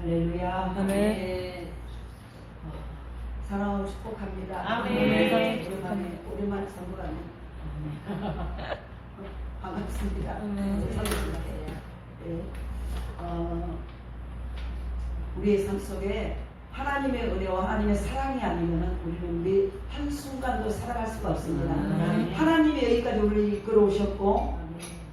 할렐루야. 아멘. 사랑하고 축복합니다. 아멘. 오랜만에 선거하네. 반갑습니다. 아멘. 네. 우리의 삶 속에 하나님의 은혜와 하나님의 사랑이 아니면 우리는 우리 한순간도 살아갈 수가 없습니다. 하나님이 여기까지 우리를 이끌어오셨고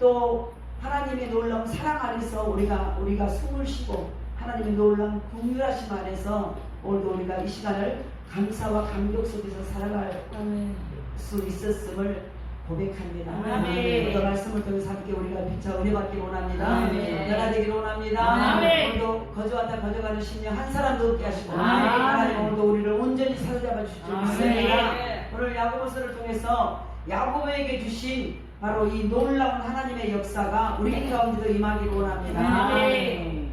또 하나님의 놀라운 사랑 안에서 우리가 숨을 쉬고 하나님의 놀라운 긍휼하심 안에서 오늘도 우리가 이 시간을 감사와 감격 속에서 살아갈 수 있었음을 고백합니다. 오늘 말씀을 통해서 함께 우리가 빛과 은혜 받기 원합니다. 은혜가 되기를 원합니다. 오늘도 거저왔다 거저가는 심령 한 사람도 없게 하시고 하나님 오늘도 우리를 온전히 사로잡아 주실 줄 믿습니다. 오늘 야고보서를 통해서 야고보에게 주신 바로 이 놀라운 하나님의 역사가 우리 가운데도 임하기를 원합니다.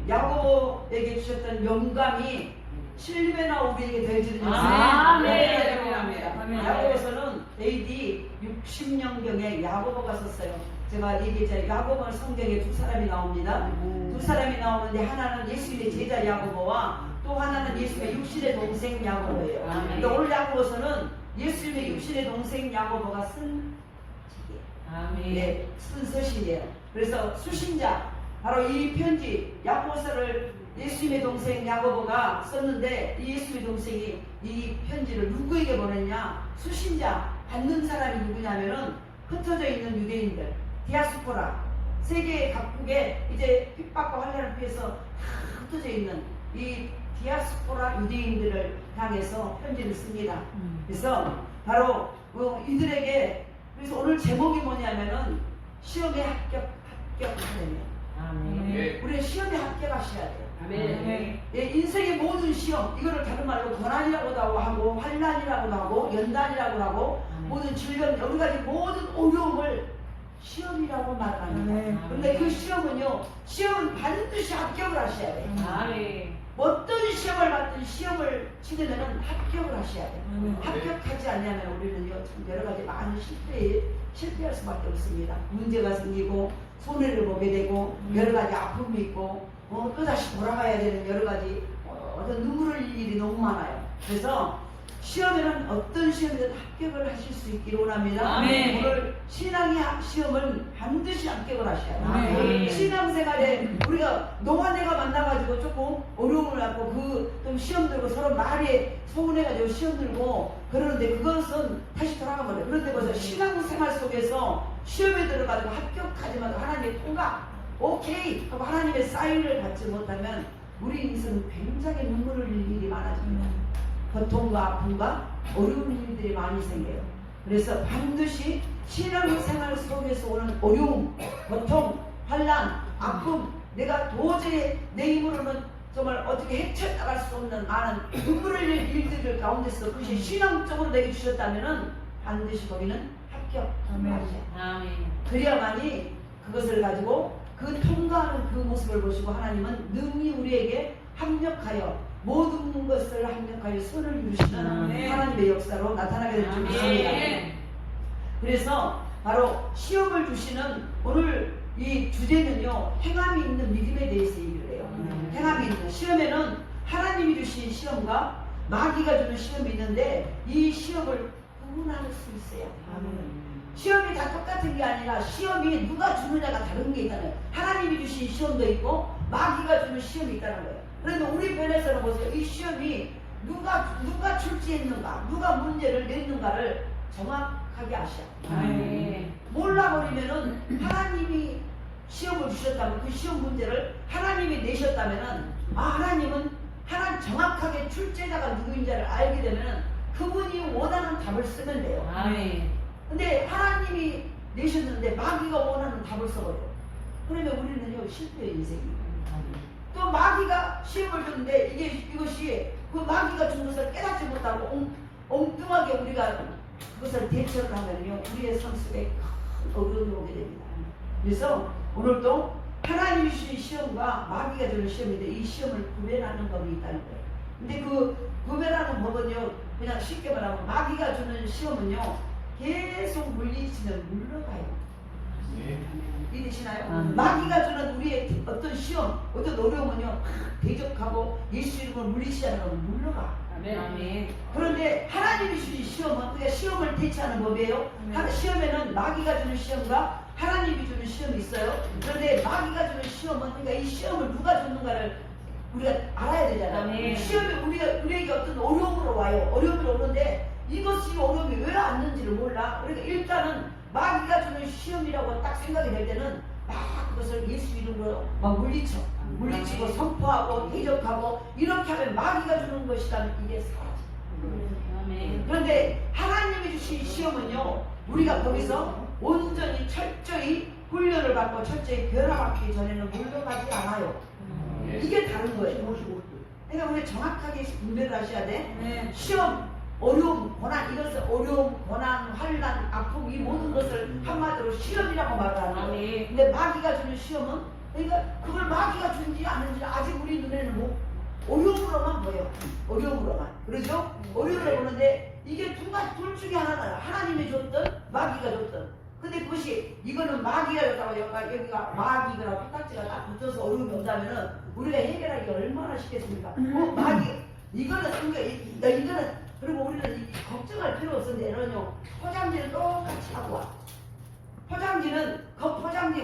야고보에게 주셨던 영감이 7배나 우리에게 더해지는 역사를 원합니다. 야고보서는 AD 60년경에 야고보가 썼어요. 제가 얘기했잖아요. 야고보는 성경에 두 사람이 나옵니다. 두 사람이 나오는데 하나는 예수님의 제자 야고보와 또 하나는 예수님의 육신의 동생 야고보예요. 근데 오늘 야고보서는 예수님의 육신의 동생 야고보가 쓴 책이에요. 네, 쓴 서신이에요. 그래서 수신자 바로 이 편지 야고보서를 예수님의 동생 야고보가 썼는데 이 예수님의 동생이 이 편지를 누구에게 보냈냐? 수신자 받는 사람이 누구냐면은 흩어져 있는 유대인들, 디아스포라, 세계 각국에 이제 핍박과 환난을 피해서 다 흩어져 있는 이 디아스포라 유대인들을 향해서 편지를 씁니다. 그래서 바로 이들에게 그래서 오늘 제목이 뭐냐면은 시험에 합격하려면 우리는 시험에 합격하셔야 돼요. 인생의 모든 시험, 이거를 다른 말로 고난이라고도 하고 환난이라고도 하고 연단이라고도 하고 모든 질병, 여러 가지 모든 어려움을 시험이라고 말합니다. 그런데 그 시험은 반드시 합격을 하셔야 돼요. 어떤 시험을 받든 시험을 치려면 합격을 하셔야 돼요. 합격하지 않냐면 우리는 여러 가지 많은 실패할 수밖에 없습니다. 문제가 생기고 손해를 보게 되고 여러 가지 아픔이 있고 또다시 돌아가야 되는 여러 가지 어떤 눈물 흘릴 일이 너무 많아요. 그래서 시험에는 어떤 시험이든 합격을 하실 수 있기를 원합니다. 오늘 신앙의 시험은 반드시 합격을 하셔야 돼요. 신앙생활에 우리가 너와 내가 만나가지고 조금 어려움을 갖고 좀 시험 들고 서로 말에 소문해가지고 시험 들고 그러는데 그것은 다시 돌아가면 돼요. 그런데 벌써 신앙생활 속에서 시험에 들어가지고 합격하지만 하나님의 통과 오케이 하고 하나님의 사인을 받지 못하면 우리 인생은 굉장히 눈물 흘릴 일이 많아집니다. 고통과 아픔과 어려운 일들이 많이 생겨요. 그래서 반드시 신앙생활 속에서 오는 어려움, 고통, 환난, 아픔, 내가 도저히 내 힘으로는 정말 어떻게 헤쳐나갈 수 없는 많은 눈물 흘릴 일들 가운데서 그것이 신앙적으로 내게 주셨다면 반드시 거기는 합격하셔야 그래야만이 그것을 가지고 그 통과하는 그 모습을 보시고 하나님은 능히 우리에게 합력하여 모든 것을 합력하여 선을 이루시는 하나님의 역사로 나타나게 될 줄 믿습니다. 그래서 바로 시험을 주시는 오늘 이 주제는요, 행함이 있는 믿음에 대해서 얘기를 해요. 행함이 있는 시험에는 하나님이 주신 시험과 마귀가 주는 시험이 있는데 이 시험을 구분할 수 있어야 돼요. 시험이 다 똑같은 게 아니라 시험이 누가 주느냐가 다른 게 있다는 거예요. 하나님이 주신 시험도 있고 마귀가 주는 시험이 있다는 거예요. 그런데 우리 편에서는 보세요. 이 시험이 누가 출제했는가, 누가 문제를 냈는가를 정확하게 아셔야 돼요. 몰라버리면은 하나님이 시험을 주셨다면 그 시험 문제를 하나님이 내셨다면은 하나님은 정확하게 출제자가 누구인지를 알게 되면은 그분이 원하는 답을 쓰면 돼요. 근데 하나님이 내셨는데 마귀가 원하는 답을 써버려요. 그러면 우리는요 실패의 인생입니다. 또 마귀가 시험을 줬는데 이것이 그 마귀가 준 것을 깨닫지 못하고 엉뚱하게 우리가 그것을 대처를 하면요 우리의 삶 속에 큰 어려움이 오게 됩니다. 그래서 오늘도 하나님이 주신 시험과 마귀가 주는 시험인데 이 시험을 구별하는 법이 있다는 거예요. 근데 그 구별하는 법은요 그냥 쉽게 말하면 마귀가 주는 시험은요 계속 물리치면 물러가요. 믿으시나요? 마귀가 주는 우리의 어떤 시험, 어떤 어려움은요, 대적하고 예수 이름을 물리치자는 건 물러가. 그런데 하나님이 주신 시험은, 그러니까 시험을 대처하는 법이에요. 시험에는 마귀가 주는 시험과 하나님이 주는 시험이 있어요. 그런데 마귀가 주는 시험은, 그러니까 이 시험을 누가 줬는가를 우리가 알아야 되잖아요. 시험이 우리에게 어떤 어려움으로 와요. 어려움이 오는데 이것이 어려움이 왜 왔는지를 몰라. 그러니까 일단은 마귀가 주는 시험이라고 딱 생각이 될 때는 막 그것을 예수 이름으로 막 물리치고 선포하고 대적하고 이렇게 하면 마귀가 주는 것이라면 이게 사라져. 그런데 하나님이 주신 시험은요, 우리가 거기서 온전히 철저히 훈련을 받고 철저히 변화받기 전에는 물러가지 않아요. 이게 다른 거예요. 그러니까 우리 정확하게 분별을 하셔야 돼. 시험, 어려움, 고난, 이것을 어려움, 고난, 환난, 아픔, 이 모든 것을 한마디로 시험이라고 말하는 거예요. 근데 마귀가 주는 시험은, 그러니까 그걸 마귀가 준지 아는지 아직 우리 눈에는 뭐 어려움으로만 보여. 어려움으로만. 그러죠? 어려움으로 보는데 이게 둘 중에 하나는 하나님이 줬든 마귀가 줬든. 근데 그것이 이거는 마귀가 줬다고 여기가 마귀가 피딱지가 딱 붙어서 어려움이 온다면은 우리가 해결하기 얼마나 쉽겠습니까? 마귀 이거는 이거는 그리고 우리는 걱정할 필요 없는데는요, 포장지는 똑같이 하고 와. 포장지는 그 포장지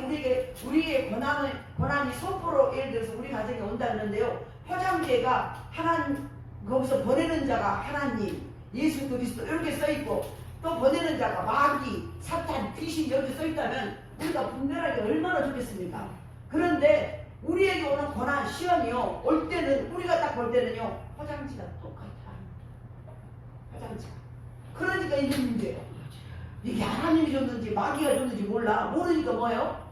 우리의 고난이 선포로 예를 들어서 우리 가정에 온다는데요, 포장지가 하나님, 거기서 보내는 자가 하나님, 예수 그리스도 이렇게 써 있고 또 보내는 자가 마귀, 사탄, 귀신 여기 써 있다면 우리가 분별하기 얼마나 좋겠습니까? 그런데 우리에게 오는 고난, 시험이요, 올 때는 우리가 딱 볼 때는요, 포장지가 똑같아. 포장지가. 그러니까 이게 문제예요. 이게 하나님이 줬는지 마귀가 줬는지 몰라. 모르니까 뭐예요?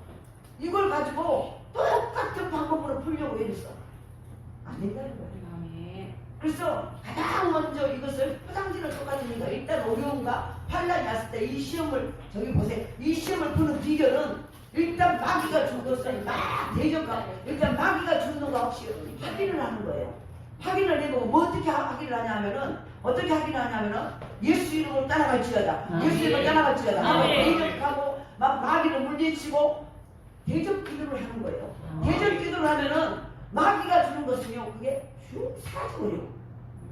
이걸 가지고 똑같은 방법으로 풀려고 했어. 안 된다는 거예요. 그래서 가장 먼저 이것을 포장지를 똑같으니까 일단 어려움과 환난이 왔을 때 이 시험을, 저기 보세요, 이 시험을 푸는 비결은 일단 마귀가 준 것을 막 대적하고 일단 마귀가 주는 거 없이 확인을 하는 거예요. 확인을 해보고 뭐 어떻게 확인을 하냐면은, 어떻게 확인을 하냐면은 예수 이름으로 따라갈지어다, 예수 이름으로 따라갈지어다 하고 대적하고 막 마귀를 물리치고 대적 기도를 하는 거예요. 대적 기도를 하면은 마귀가 주는 것은요, 그게 쭉 사라져버려.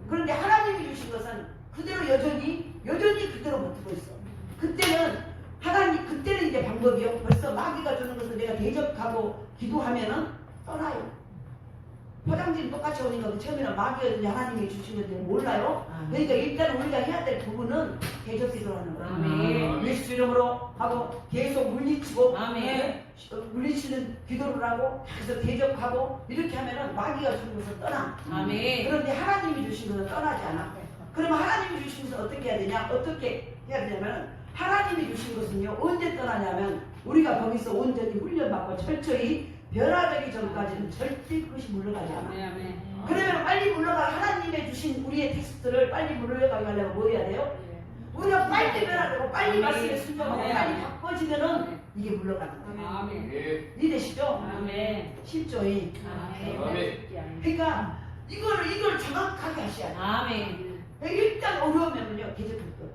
그런데 하나님이 주신 것은 그대로 여전히 그대로 버티고 있어. 그때는 이제 방법이요. 벌써 마귀가 주는 것을 내가 대적하고 기도하면은 떠나요. 포장지는 똑같이 오니까 처음에는 마귀였는지 하나님이 주신 건지 몰라요. 그러니까 일단 우리가 해야 될 부분은 대적 기도를 하는 거예요. 예수 이름으로 하고 계속 물리치고 물리치는 기도를 하고 그래서 대적하고 이렇게 하면은 마귀가 주는 것을 떠나. 그런데 하나님이 주신 것은 떠나지 않아. 그러면 하나님이 주신 것은 어떻게 해야 되냐? 어떻게 해야 되냐면, 하나님이 주신 것은요, 언제 떠나냐면 우리가 거기서 온전히 훈련받고 철저히 변화되기 전까지는 절대 그것이 물러가지 않아. 그러면 빨리 물러가, 하나님의 주신 우리의 텍스트를 빨리 물러가게 하려면 뭐 해야 돼요? 우리가 빨리 변화되고 빨리 말씀에 순종하고 빨리 바꿔지면은 이게 물러가는 거예요. 이해되시죠? 쉽죠이. 그러니까 이걸 정확하게 하셔야 돼요. 일단 어려우면요, 계속부터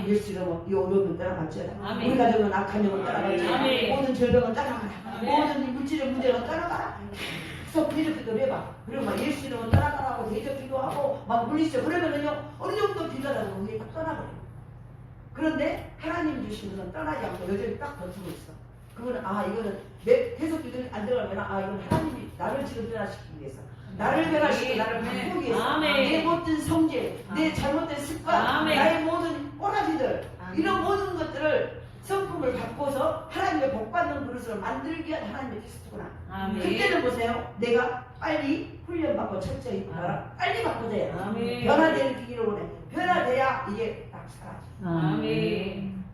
예수 이름으로 이 어려움은 따라갈지어다. 우리 가정은 악한 영은 따라갈지어다. 모든 절병은 따라가라. 모든 물질의 문제는 따라가라. 계속 대적 기도를 해봐. 그리고 막 예수 이름은 따라가라고 대적 기도하고 막 물리쳐. 그러면은요, 어느 정도 빌려다가 그게 딱 떠나버려. 그런데 하나님 주신 것은 떠나지 않고 여전히 딱 버티고 있어. 그거는 이거는 계속 기도를 안 들어가면 이건 하나님이 나를 지금 변화시키기 위해서, 나를 변화시키고 나를 바꾸기 위해서, 내 못된 성질, 내 잘못된 습관, 나의 모든 꼬라지들, 이런 모든 것들을 성품을 바꿔서 하나님의 복받는 그릇으로 만들기 위한 하나님의 테스트구나. 그때는 보세요, 내가 빨리 훈련받고 철저히 빨리 바꿔줘야 돼. 변화되는 기기를 원해. 변화돼야 이게 딱 사라져.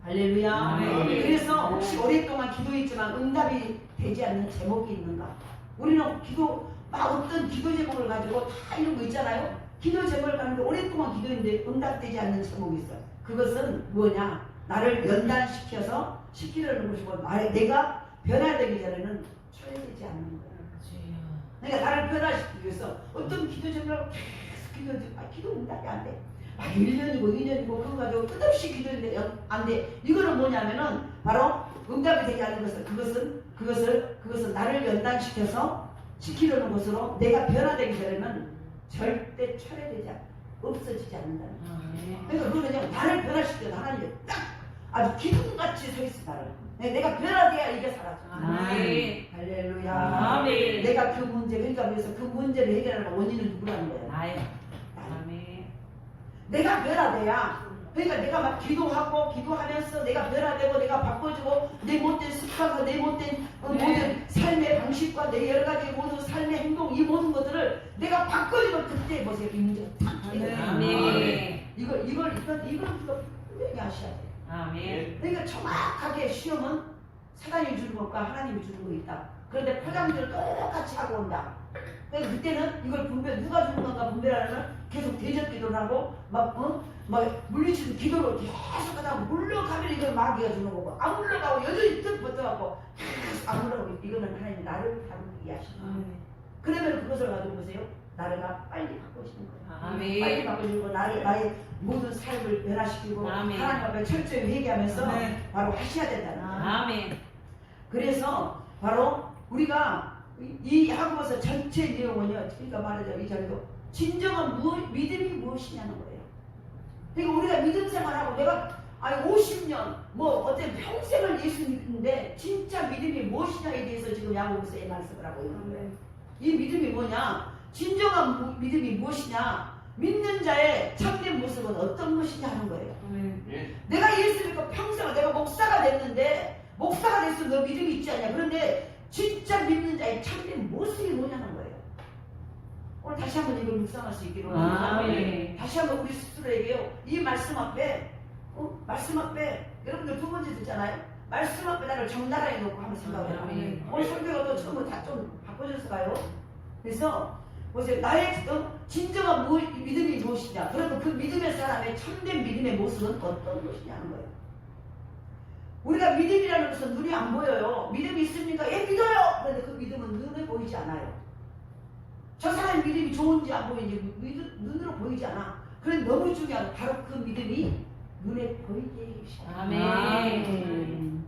할렐루야. 그래서 혹시 오랫동안 기도했지만 응답이 되지 않는 제목이 있는가? 우리는 어떤 기도 제목을 가지고 다 이런 거 있잖아요. 기도 제목을 가는데 오랫동안 기도했는데 응답되지 않는 제목이 있어. 그것은 뭐냐? 나를 연단시켜서 시키려는 것이고, 내가 변화되기 전에는 초래되지 않는 거야. 그러니까 나를 변화시키기 위해서 어떤 기도 제목을 계속 기도했는데 기도 응답이 안 돼. 1년이고 2년이고 그거 가지고 끝없이 기도했는데 안 돼. 이거는 뭐냐면은 바로 응답이 되지 않는 그것은 나를 연단시켜서 시키려는 것으로 내가 변화되기 전에는 절대 철회되지 없어지지 않는다는 거예요. 그러니까 그거는요, 나를 변화시켜서 하나님이 딱 아주 기둥같이 서 있어. 나를 내가 변화돼야 이게 사라져. 아멘. 할렐루야. 아멘. 내가 그 문제, 그러니까 그래서 그 문제를 해결하는 원인은 누구라는 거예요? 나예요. 나예요. 아멘. 내가 변화돼야, 그러니까 내가 막 기도하면서 내가 변화되고 내가 바꿔주고 내 못된 습관과 내 못된 모든 삶의 방식과 내 여러 가지 모든 삶의 행동, 이 모든 것들을 내가 바꿔주면 그때 보세요, 이 문제가 탁 해결돼요. 아멘. 이걸 분명히 아셔야 돼요. 아멘. 그러니까 정확하게 시험은 사단이 주는 것과 하나님이 주는 거 있다. 그런데 포장지를 똑같이 하고 온다. 그러니까 그때는 이걸 누가 주는 건가 분별하려면 계속 대접 기도를 하고 막 물리치는 기도를 계속 하다가 물러가면 이걸 마귀가 주는 거고, 안 물러가고 여전히 뜩 버텨갖고 계속 안 물러가고, 이거는 하나님 나를 다루기 이해하시는 거예요. 그러면 그것을 가지고 보세요. 나를 빨리 바꾸시는 거예요. 아멘. 빨리 바꾸시고 나의 모든 삶을 변화시키고 아멘. 하나님 앞에 철저히 회개하면서 바로 하셔야 된다는 거예요. 아멘. 그래서 바로 우리가 이 야고보서 전체 내용은요, 그러니까 말하자면 이 자리도 진정한 믿음이 무엇이냐는 거예요. 그러니까 우리가 믿음 생활하고 내가 50년 어떤 평생을 예수 믿는데 진짜 믿음이 무엇이냐에 대해서 지금 야고보서에 말씀을 하고 있는 거예요. 이 믿음이 뭐냐? 진정한 믿음이 무엇이냐? 믿는 자의 참된 모습은 어떤 것이냐 하는 거예요. 내가 예수 믿고 평생을 내가 목사가 됐는데, 목사가 됐으면 너 믿음이 있지 않냐? 그런데 진짜 믿는 자의 참된 모습이 뭐냐는 거예요. 오늘 다시 한번 이걸 묵상할 수 있기로 합니다. 다시 한번 우리 스스로에게요, 이 말씀 앞에 여러분들 두 번째 듣잖아요. 말씀 앞에 나를 적나라하게 놓고 한번 생각을 해요. 오늘 설교가 또 처음으로 다 좀 바꿔줘서 가요. 그래서 보세요. 나의 진정한 믿음이 무엇이냐? 그러면 그 믿음의 사람의 참된 믿음의 모습은 어떤 것이냐는 거예요. 우리가 믿음이라는 것은 눈이 안 보여요. 믿음이 있습니까? 예, 믿어요! 그런데 그 믿음은 눈에 보이지 않아요. 저 사람의 믿음이 좋은지 안 보이는지 눈으로 보이지 않아. 그런데 너무 중요한 건 바로 그 믿음이 눈에 보이게 해주시다. 아멘.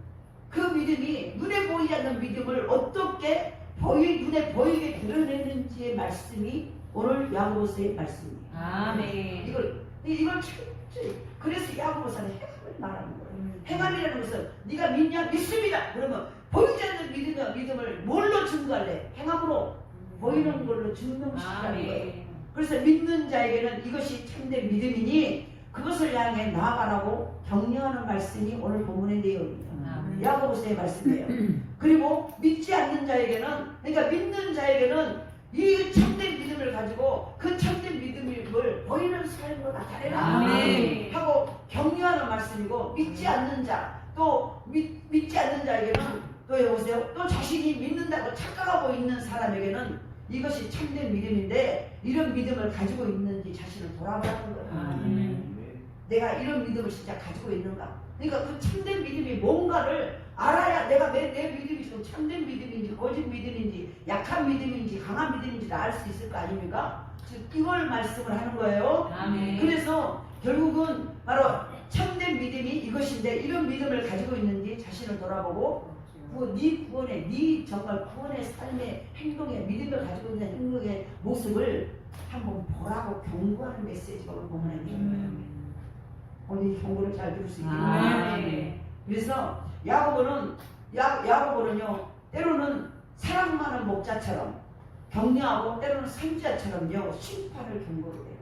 그 믿음이 눈에 보이지 않는 믿음을 어떻게 눈에 보이게 드러내는지의 말씀이 오늘 야고보서의 말씀이에요. 아멘. 이걸 철저히, 그래서 야고보서는 행함을 말하는 거예요. 행함이라는 것은 네가 믿냐? 믿습니다. 그러면 보이지 않는 믿음을 뭘로 증거할래? 행함으로 보이는 걸로 증명시키라는 거예요. 그래서 믿는 자에게는 이것이 참된 믿음이니 그것을 향해 나아가라고 격려하는 말씀이 오늘 본문의 내용입니다. 야고보서의 말씀이에요. 그리고 믿지 않는 자에게는, 그러니까 믿는 자에게는 이 참된 믿음을 가지고 그 참된 믿음을 보이는 삶으로 나타내라 하고 격려하는 말씀이고, 믿지 않는 자, 또 믿지 않는 자에게는 또 여보세요, 또 자신이 믿는다고 착각하고 있는 사람에게는 이것이 참된 믿음인데 이런 믿음을 가지고 있는지 자신을 돌아보라는 거예요. 내가 이런 믿음을 진짜 가지고 있는가? 그러니까 그 참된 믿음이 뭔가를 알아야 내가 내 믿음이 지금 참된 믿음인지 거짓 믿음인지 약한 믿음인지 강한 믿음인지를 알 수 있을 거 아닙니까? 즉 이걸 말씀을 하는 거예요. 그래서 결국은 바로 참된 믿음이 이것인데 이런 믿음을 가지고 있는지 자신을 돌아보고 네 구원의, 네 정말 구원의 삶의 행동의 믿음을 가지고 있는 행동의 모습을 한번 보라고 경고하는 메시지가 오늘 본문에 있는 오늘 이 경고를 잘 들을 수 있기를 바랍니다. 그래서 야고보는요 때로는 사랑하는 목자처럼 격려하고 때로는 선지자처럼요 심판을 경고를 해요.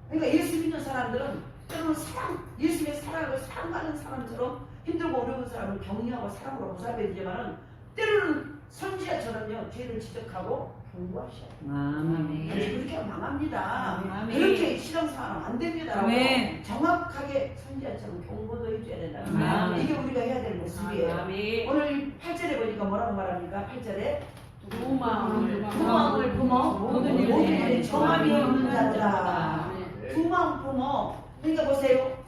그러니까 예수 믿는 사람들은 때로는 예수의 사랑을 사랑하는 사람처럼 힘들고 어려운 사람을 격려하고 사랑으로 보살펴야 되지만은 때로는 선지자처럼요 죄를 지적하고 경고하셔야 돼요. 그렇게 망합니다. 그렇게 신앙생활하면 안 됩니다라고 정확하게 선지자처럼 경고도 해줘야 된다. 이게 우리가 해야 될 모습이에요. 오늘 8절에 보니까 뭐라고 말합니까? 8절에 두 마음을 품어 모든 일에 정함이 없는 자들아. 두 마음 품어. 그러니까 보세요.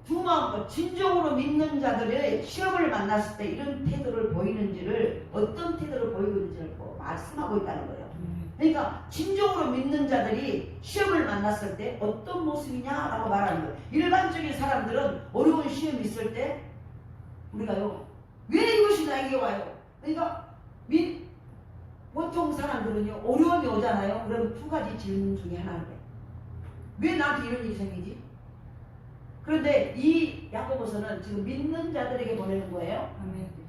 두 마음, 진정으로 믿는 자들의 시험을 만났을 때 이런 태도를 보이는지를, 어떤 태도를 보이고 있는지를 말씀하고 있다는 거예요. 그러니까 진정으로 믿는 자들이 시험을 만났을 때 어떤 모습이냐라고 말하는 거예요. 일반적인 사람들은 어려운 시험이 있을 때 우리가요 왜 이것이 나에게 와요? 그러니까 보통 사람들은요 어려움이 오잖아요. 그럼 두 가지 질문 중에 하나인데 왜 나한테 이런 일이 생기지? 그런데 이 야고보서는 지금 믿는 자들에게 보내는 거예요.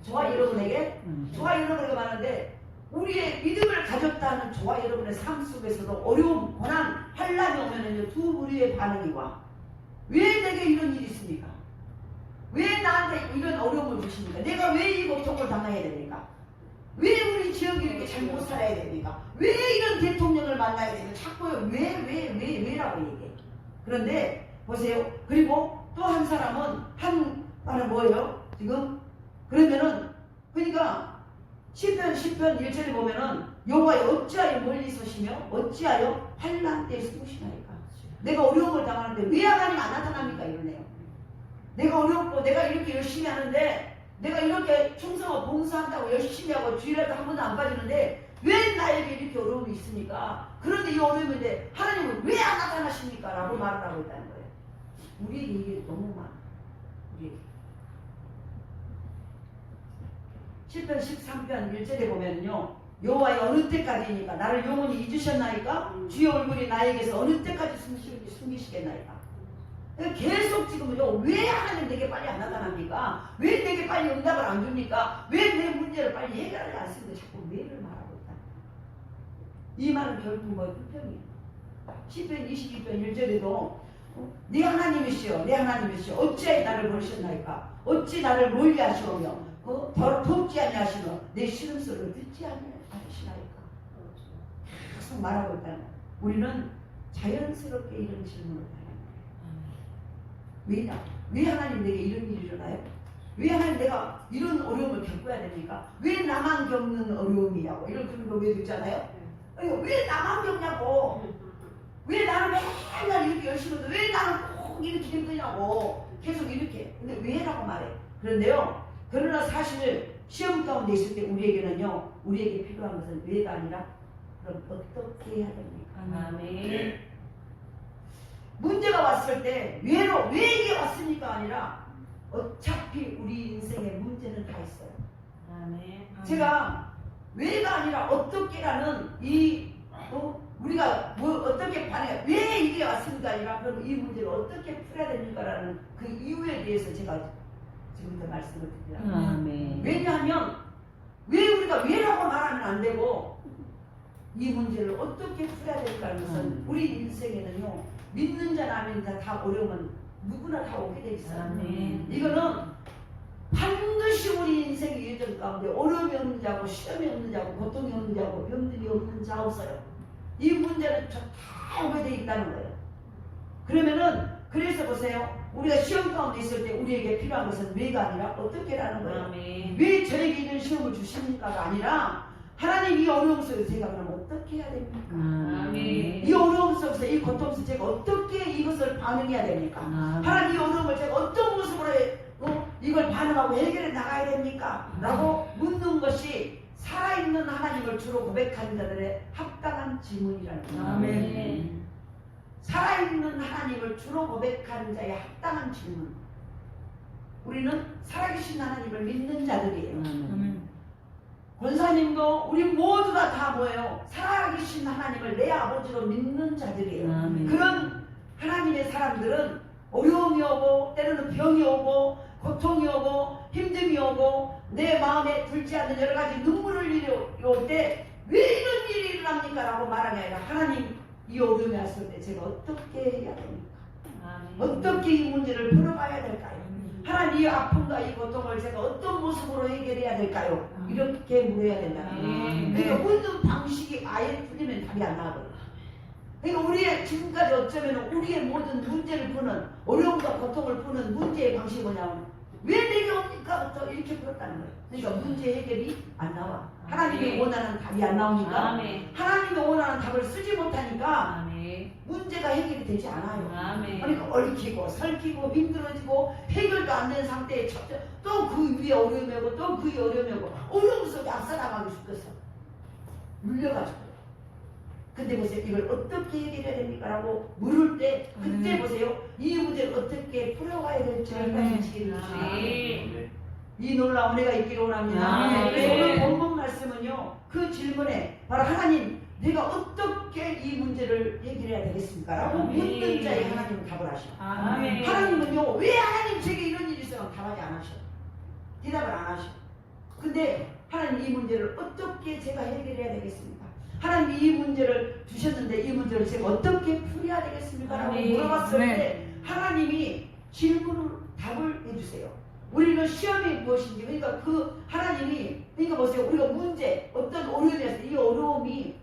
저와 여러분에게 저와 여러분에게 말하는데 우리의 믿음을 가졌다는 저와 여러분의 삶 속에서도 어려움, 고난, 환란이 오면은 두 부류의 반응이 와. 왜 내게 이런 일이 있습니까? 왜 나한테 이런 어려움을 주십니까? 내가 왜 이 고통을 당해야 됩니까? 왜 우리 지역이 이렇게 잘못 살아야 됩니까? 왜 이런 대통령을 만나야 됩니까? 자꾸 왜라고 얘기해. 그런데 보세요. 그리고 또 한 사람은 나는 뭐예요? 지금 그러면은 그러니까 시편 1절에 보면은 여호와여 어찌하여 멀리 서시며 어찌하여 환난 때에 숨으시나이까. 내가 어려움을 당하는데 왜 하나님 안 나타납니까? 이러네요. 내가 어렵고 내가 이렇게 열심히 하는데 내가 이렇게 충성하고 봉사한다고 열심히 하고 주일에도 한 번도 안 빠지는데 왜 나에게 이렇게 어려움이 있습니까? 그런데 이 어려움인데 하나님은 왜 안 나타나십니까? 라고 말을 하고 있다는 거예요. 우리에게 이게 너무 많아. 우리에게. 시편 13편 1절에 보면요 여호와여 어느 때까지니까 나를 영원히 잊으셨나이까? 주의 얼굴이 나에게서 어느 때까지 숨기시겠나이까? 계속 지금은요 왜 하나님 내게 빨리 안 나타납니까? 왜 내게 빨리 응답을 안 줍니까? 왜 내 문제를 빨리 해결하지 않습니까? 자꾸 왜를 말하고 있다. 이 말은 결국 뭐 불평이에요. 시편 22편 1절에도 네 하나님이시여 내 하나님이시여 어찌하여 나를 버리셨나이까? 어찌 나를 멀리하시오며 덥지 아니하시며 내 시름소리를 듣지 아니하시나이까? 계속 말하고 있다는 거예요. 우리는 자연스럽게 이런 질문을 왜냐? 왜 하나님 내게 이런 일이 일어나요? 왜 하나님 내가 이런 어려움을 겪어야 됩니까? 왜 나만 겪는 어려움이냐고 이런 그런 거 왜 듣잖아요? 왜 나만 겪냐고? 왜 나는 맨날 이렇게 열심히 해도 왜 나는 꼭 이렇게 힘드냐고 계속 이렇게 근데 왜라고 말해. 그런데요 그러나 사실 시험 가운데 있을 때 우리에게 필요한 것은 왜가 아니라 그럼 어떻게 해야 됩니까? 아멘. 문제가 왔을 때 왜 이게 왔습니까? 아니라 어차피 우리 인생에 문제는 다 있어요. 아멘. 제가 왜가 아니라 어떻게라는 우리가 어떻게 반응해 왜 이게 왔습니까? 아니라 그럼 이 문제를 어떻게 풀어야 됩니까라는 그 이유에 대해서 제가 지금부터 말씀을 드립니다. 아멘. 왜냐하면 왜 우리가 왜라고 말하면 안 되고 이 문제를 어떻게 풀어야 될까라는 것은 우리 인생에는요 믿는 자나 안 믿는 자 다 어려우면 누구나 다 오게 돼 있어요. 아멘. 이거는 반드시 우리 인생의 예정 가운데 어려움이 없는 자고 시험이 없는 자고 고통이 없는 자고 병들이 없는 자 없어요. 이 문제는 다 오게 돼 있다는 거예요. 그래서 보세요. 우리가 시험 가운데 있을 때 우리에게 필요한 것은 왜가 아니라 어떻게라는 거예요. 아멘. 왜 저에게 이런 시험을 주십니까가 아니라 하나님 이 어려움 속에서 제가 그럼 어떻게 해야 됩니까? 아멘. 이 어려움 속에서 이 고통 속에서 제가 어떻게 이것을 반응해야 됩니까? 하나님 이 어려움을 제가 어떤 모습으로 이걸 반응하고 해결해 나가야 됩니까? 라고 묻는 것이 살아있는 하나님을 주로 고백하는 자들의 합당한 질문이라는 거예요. 아멘. 살아있는 하나님을 주로 고백하는 자의 합당한 질문. 우리는 살아계신 하나님을 믿는 자들이에요. 아멘. 권사님도 우리 모두가 다 뭐예요? 살아계신 하나님을 내 아버지로 믿는 자들이에요. 아멘. 그런 하나님의 사람들은 어려움이 오고 때로는 병이 오고 고통이 오고 힘듦이 오고 내 마음에 들지 않는 여러 가지 눈물을 올 때 왜 이런 일이 일어납니까? 라고 말하는 게 아니라 하나님 이 어려움이 왔을 때 제가 어떻게 해야 됩니까? 어떻게 이 문제를 풀어가야 될까요? 하나님 이 아픔과 이 고통을 제가 어떤 모습으로 해결해야 될까요? 이렇게 물어야 된다는 거예요. 그러니까 묻는 방식이 아예 틀리면 답이 안 나거든요. 그러니까 우리의 지금까지 어쩌면 우리의 모든 문제를 푸는 어려움과 고통을 푸는 문제의 방식이 뭐냐면 왜 내게 옵니까? 부터 이렇게 풀었다는 거예요. 그러니까 문제 해결이 안 나와. 하나님이 원하는 답이 안 나오니까 하나님이 원하는 답을 쓰지 못하니까 문제가 해결이 되지 않아요. 그러니까 얽히고 설키고 힘들어지고 해결도 안 된 상태에 또 그 위에 어려움이 오고 또 그 위에 어려움이 오고 어려움 속에 앞서나가고 싶겠어. 물려가지고. 근데 보세요. 이걸 어떻게 해결해야 됩니까? 라고 물을 때 그때 보세요. 이 문제를 어떻게 풀어가야 될지 지혜를 주시는 이 놀라운 은혜가 있기를 원합니다. 아멘. 그래서 오늘 본문 말씀은요, 그 질문에 바로 하나님, 내가 어떻게 이 문제를 해결해야 되겠습니까? 라고 아멘. 묻는 자에 하나님은 답을 하셔. 아멘. 하나님은요, 왜 하나님 제게 이런 일이 있어요? 답하지 안 하셔. 대답을 안 하셔. 근데 하나님, 이 문제를 어떻게 제가 해결해야 되겠습니까? 하나님, 이 문제를 주셨는데 이 문제를 제가 어떻게 풀어야 되겠습니까? 라고 아멘. 물어봤을 때 하나님이 질문을 답을 해주세요. 우리는 시험이 무엇인지, 그러니까 그 하나님이, 그러니까 보세요, 우리가 문제, 어떤 어려움에서 이 어려움이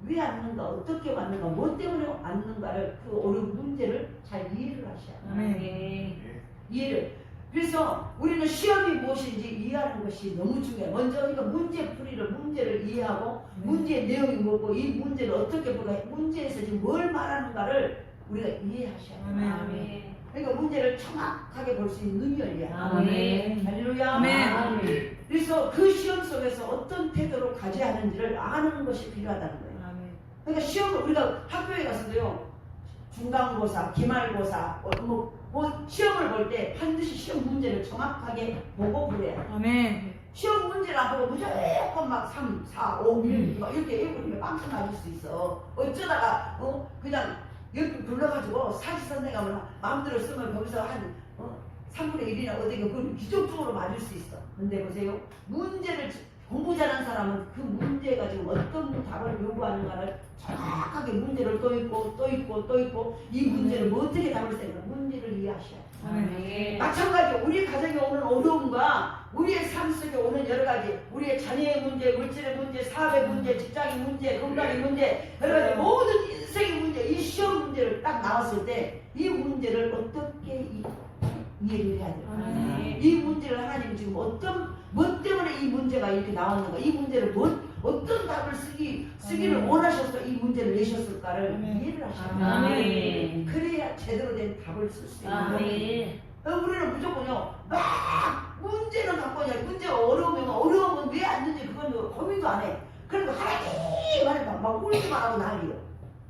왜 왔는가, 어떻게 왔는가, 뭐 때문에 왔는가를, 그 어려운 문제를 잘 이해를 하셔야 돼요. 아멘. 이해를. 그래서 우리는 시험이 무엇인지 이해하는 것이 너무 중요해요. 먼저 그러니까 문제를 이해하고 문제의 내용이 뭐고 이 문제를 어떻게 보고 문제에서 지금 뭘 말하는가를 우리가 이해하셔야 돼요. 아멘. 그러니까 문제를 정확하게 볼 수 있는 눈이 열려야 돼요. 아멘. 할렐루야. 아멘. 그래서 그 시험 속에서 어떤 태도로 가져야 하는지를 아는 것이 필요하다는 거예요. 아멘. 그러니까 시험을 우리가 학교에 가서도요, 중간고사, 기말고사, 시험을 볼 때 반드시 시험 문제를 정확하게 보고 그래야 돼요. 아멘. 시험 문제를 안 보고 무조건 막 3, 4, 5, 1 막 이렇게 해버리면 빵꾸 맞을 수 있어. 어쩌다가 그냥 옆에 불러가지고 사지 선생님을 마음대로 쓰면 거기서 한 3분의 1이나 어디가 그 기적적으로 맞을 수 있어. 근데 보세요, 문제를 공부 잘하는 사람은 그 문제가 지금 어떤 답을 요구하는가를 정확하게 문제를 또 읽고 이 문제를 뭐 어떻게 답을 쓰는가 문제를 이해하셔야 돼요. 아멘. 마찬가지로 우리 가정에 오는 어려움과 우리의 삶 속에 오는 여러 가지, 우리의 자녀의 문제, 물질의 문제, 사업의 문제, 직장의 문제, 건강의 문제, 여러 가지 모든 인생의 문제, 이 시험 문제를 딱 나왔을 때 이 문제를 어떻게 이해를 해야 돼요. 아멘. 이 문제를 하나님 지금 뭐 때문에 이 문제가 이렇게 나왔는가, 이 문제를 어떤 답을 쓰기를 원하셔서 이 문제를 내셨을까를 이해를 하셔야 돼요. 아멘. 그래야 제대로 된 답을 쓸 수 있는 거예요. 아멘. 우리는 무조건요, 막 문제는 갖고 있냐, 문제가 어려우면 왜 안 되는지 그건 고민도 안 해. 그러니까 하나님 막 울기만 하고 난리요.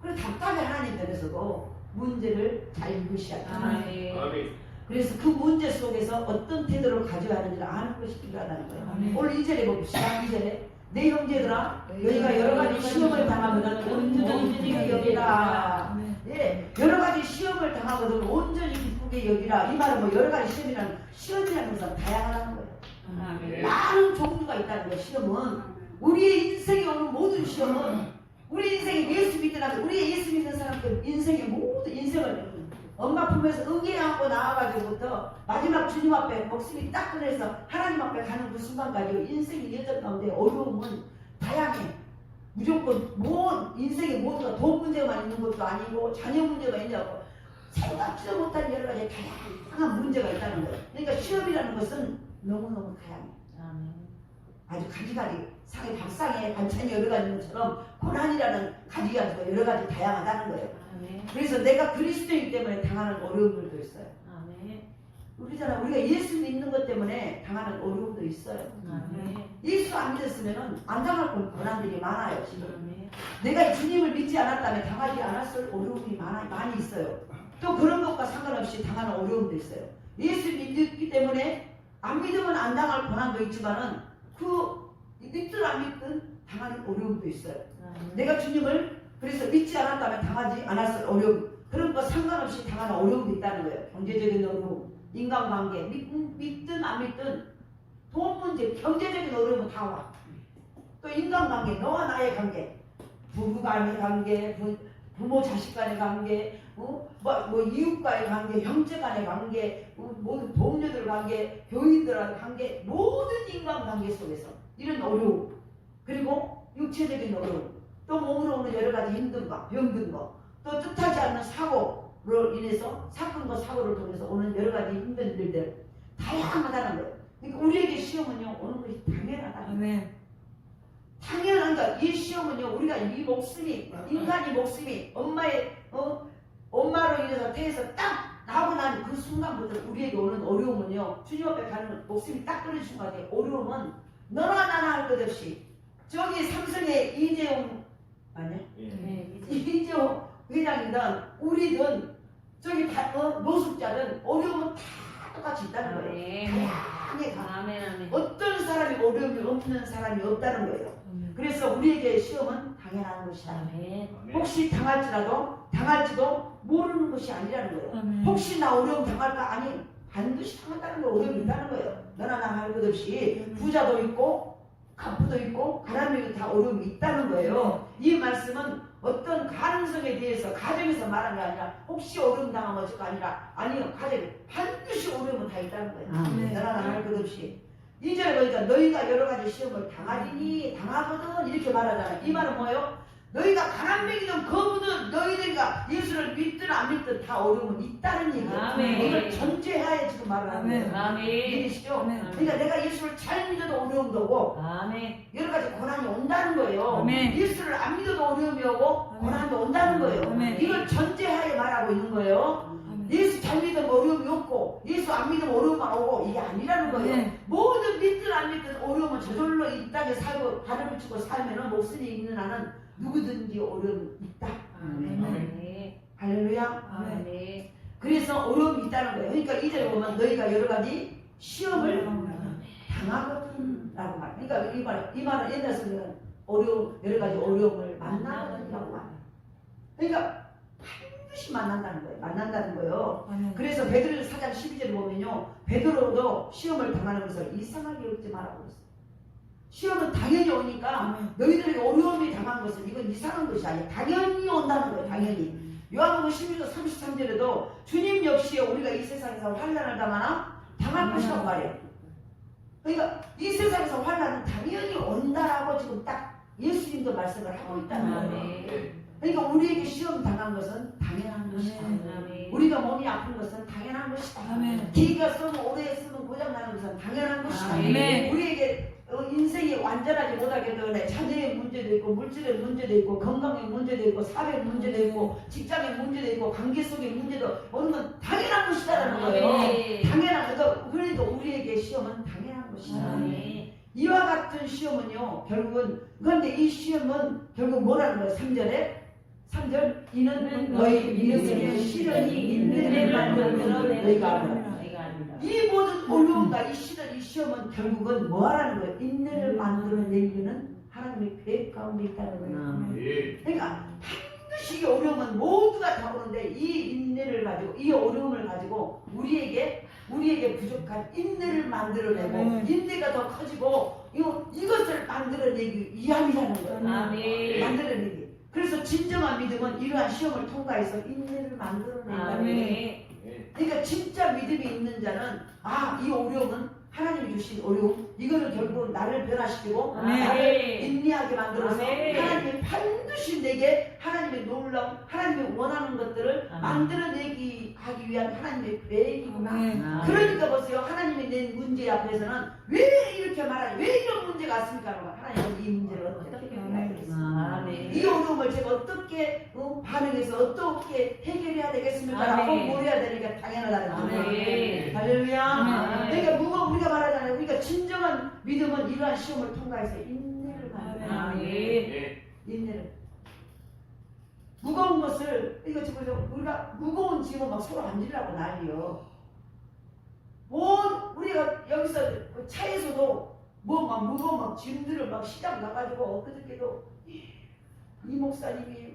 그래서 답답해. 하나님 편에서도 문제를 잘 읽으셔야 돼요. 아멘. 그래서 그 문제 속에서 어떤 태도를 가져야 하는지를 아는 것이 필요하다는 거예요. 아멘. 오늘 2절에 봅시다. 2절에 내 형제들아, 너희가 여러 가지 시험을 당하거든 온전히 기쁘게 여기라. 예, 여러 가지 시험을 당하거든 온전히 기쁘게 여기라. 이 말은 뭐 여러 가지 시험이라는 것은 다양하다는 거예요. 아멘. 많은 종류가 있다는 거예요. 시험은 우리의 인생에 오는 모든 시험은 우리 인생에 예수 믿으라면 우리의 예수 믿는 사람들 인생의 모든 인생을 엄마 품에서 응애하고 나와가지고부터 마지막 주님 앞에 목숨이 딱 꺼내서 하나님 앞에 가는 그 순간까지 인생의 여정 가운데 어려움은 다양해. 무조건 인생의 모두가 돈 문제만 있는 것도 아니고 자녀 문제가 있냐고 생각지도 못한 여러 가지 다양한 문제가 있다는 거예요. 그러니까 시험이라는 것은 너무너무 다양해. 아주 가지가지 상의 밥상에 반찬이 여러 가지 있는 것처럼 고난이라는 가지가지가 여러 가지 다양하다는 거예요. 아멘. 그래서 내가 그리스도이기 때문에 당하는 어려움들도 있어요. 아멘. 우리가 예수 믿는 것 때문에 당하는 어려움도 있어요. 아멘. 예수 안 믿었으면 안 당할 고난들이 많아요. 지금 아멘. 내가 주님을 믿지 않았다면 당하지 않았을 어려움이 많이 있어요. 또 그런 것과 상관없이 당하는 어려움도 있어요. 예수 믿기 때문에 안 믿으면 안 당할 고난도 있지만은 믿든 안 믿든 당하는 어려움도 있어요. 내가 주님을 그래서 믿지 않았다면 당하지 않았을 어려움, 그런 거 상관없이 당하는 어려움도 있다는 거예요. 경제적인 어려움, 인간관계, 믿든 안 믿든 돈 문제, 경제적인 어려움은 다 와. 또 인간관계, 너와 나의 관계, 부부 간의 관계, 부모 자식 간의 관계, 이웃과의 관계, 형제 간의 관계, 모든 동료들 관계, 교인들과의 관계, 모든 인간관계 속에서 이런 어려움, 그리고 육체적인 어려움, 또 몸으로 오는 여러 가지 힘든 거, 병든 거, 또 뜻하지 않는 사고로 인해서 사건과 사고를 통해서 오는 여러 가지 힘든 일들 다양하다는 거예요. 그러니까 우리에게 시험은요 오는 것이 당연하다는 거예요. 당연한 거. 이 시험은요 우리가 이 목숨이 인간의 목숨이 엄마로 인해서 태에서 딱 나오고 난 그 순간부터 우리에게 오는 어려움은요 주님 앞에 가는 목숨이 딱 끊어진 순간에 어려움은 너나 나나 할 것 없이 저기 삼성의 이재용 아니야? 이재용 회장이든 우리든 저기 노숙자든 어려움은 다 똑같이 있다는 거예요. 강해 강. 아멘. 아멘. 어떤 사람이 어려움이 없는 사람이 없다는 거예요. 그래서 우리에게 시험은 당연한 것이다. 아멘. 혹시 당할지도 모르는 것이 아니라는 거예요. 혹시 나 어려움 당할까? 아니, 반드시 당한다는 거, 어려움이 있다는 거예요. 너나 나 할 것 없이 부자도 있고 가부도 있고 가난도 다 어려움이 있다는 거예요. 이 말씀은 어떤 가능성에 대해서 가정에서 말하는 게 아니라 혹시 어려움 당하면 어쩔까 아니라 아니요, 가정에 반드시 어려움은 다 있다는 거예요. 너나 나 할 것 없이. 2절에 보니까 너희가 여러 가지 시험을 당하리니 당하거든 이렇게 말하잖아요. 이 말은 뭐예요? 너희가 가난뱅이든 거부든 너희들과 예수를 믿든 안 믿든 다 어려움은 있다는 얘기예요. 아멘. 이걸 전제하에 지금 말을 하는 거예요. 아멘. 이해되시죠? 아멘. 그러니까 내가 예수를 잘 믿어도 어려움도 오고 아멘. 여러 가지 고난이 온다는 거예요. 아멘. 예수를 안 믿어도 어려움이 오고 고난도 온다는 거예요. 아멘. 이걸 전제하에 말하고 있는 거예요. 예수 잘 믿으면 어려움이 없고 예수 안 믿으면 어려움만 오고 이게 아니라는 거예요. 네. 모든 믿든 안 믿든 어려움은 저절로 이 땅에 살고 발을 붙이고 살면은 목숨이 있는 한은 누구든지 어려움이 있다. 아멘. 할렐루야. 아멘. 그래서 어려움이 있다는 거예요. 그러니까 이절에 보면 너희가 여러 가지 시험을 당하거든 라고 말. 그러니까 이 말은 옛날 성경은 여러 가지 어려움을 만나거든이라고 말. 그러니까 반드시 만난다는 거예요. 만난다는 거예요. 그래서 베드로 4장 12절에 보면요, 베드로도 시험을 당하는 것을 이상하게 여기지 말라고 그랬어요. 시험은 당연히 오니까 너희들에게 어려움이 당한 것은 이건 이상한 것이 아니야. 당연히 온다는 거예요. 당연히. 요한복음 12장 33절에도 주님 역시 우리가 이 세상에서 환난을 당할 것이라고 말해요. 그러니까 이 세상에서 환난은 당연히 온다라고 지금 딱 예수님도 말씀을 하고 있다는 거예요. 아멘. 그러니까 우리에게 시험 당한 것은 당연한 것이다. 아멘. 우리가 몸이 아픈 것은 당연한 것이다. 아멘. 기가 쓰면 오래 쓰면 고장나는 것은 당연한 것이다. 아멘. 우리에게 인생이 완전하지 못하게 되네. 자녀의 문제도 있고 물질의 문제도 있고 건강의 문제도 있고 사회의 문제도 있고 직장의 문제도 있고 관계 속의 문제도 어느 건 당연한 것이다라는 거예요. 아멘. 당연한 거죠. 그러니까 우리에게 시험은 당연한 것이다. 아멘. 이와 같은 시험은요, 결국은, 그런데 이 시험은 결국 뭐라는 거예요? 3절, 이는 너희 믿음의 시련이 인내를 만드는 너희가 알아. 이 모든 어려움과 이 시험은 결국은 뭐 하라는 거예요? 인내를 만드는 얘기는 하나님의 계획 가운데 있다는 거예요. 그러니까 반드시 이 어려움은 모두가 다 오는데 이 인내를 가지고, 이 어려움을 가지고 우리에게 부족한 인내를 만들어내고 인내가 더 커지고 이것을 만들어내기 위함이라는 거예요. 아멘. 만들어내기. 그래서 진정한 믿음은 이러한 시험을 통과해서 인내를 만들어낸다는 거예요. 아멘. 그러니까 진짜 믿음이 있는 자는 이 어려움은 하나님이 주신 어려움, 이거는 결국 나를 변화시키고 아멘. 나를 인내하게 만들어서 아멘. 하나님이 반드시 내게 하나님의 놀라움, 하나님이 원하는 것들을 아멘. 만들어내기 하기 위한 하나님의 계획이구나. 아멘. 그러니까 보세요. 하나님이 낸 문제 앞에서는 왜 이렇게 말하지? 왜 이런 문제가 왔습니까? 하나님은 이 문제를 어떻게 해결하겠습니까? 아멘. 이 어려움을 제가 어떻게 반응해서 어떻게 해결해야 되겠습니까? 라고 아멘. 뭘 해야 되니까 당연하다는 거예요. 아멘. 할렐루야. 아멘. 그러니까 우리가 말하잖아요. 그러니까 진정한 믿음은 이러한 시험을 통과해서 인내를 받는 거예요. 아멘. 인내를. 무거운 것을 이거 지금 우리가 무거운 짐을 막 서로 안 지려고 난리요. 우리가 여기서 차에서도 뭐 막 무거운 막 짐들을 막 시장 나가지고 엊그저께도 이 목사님이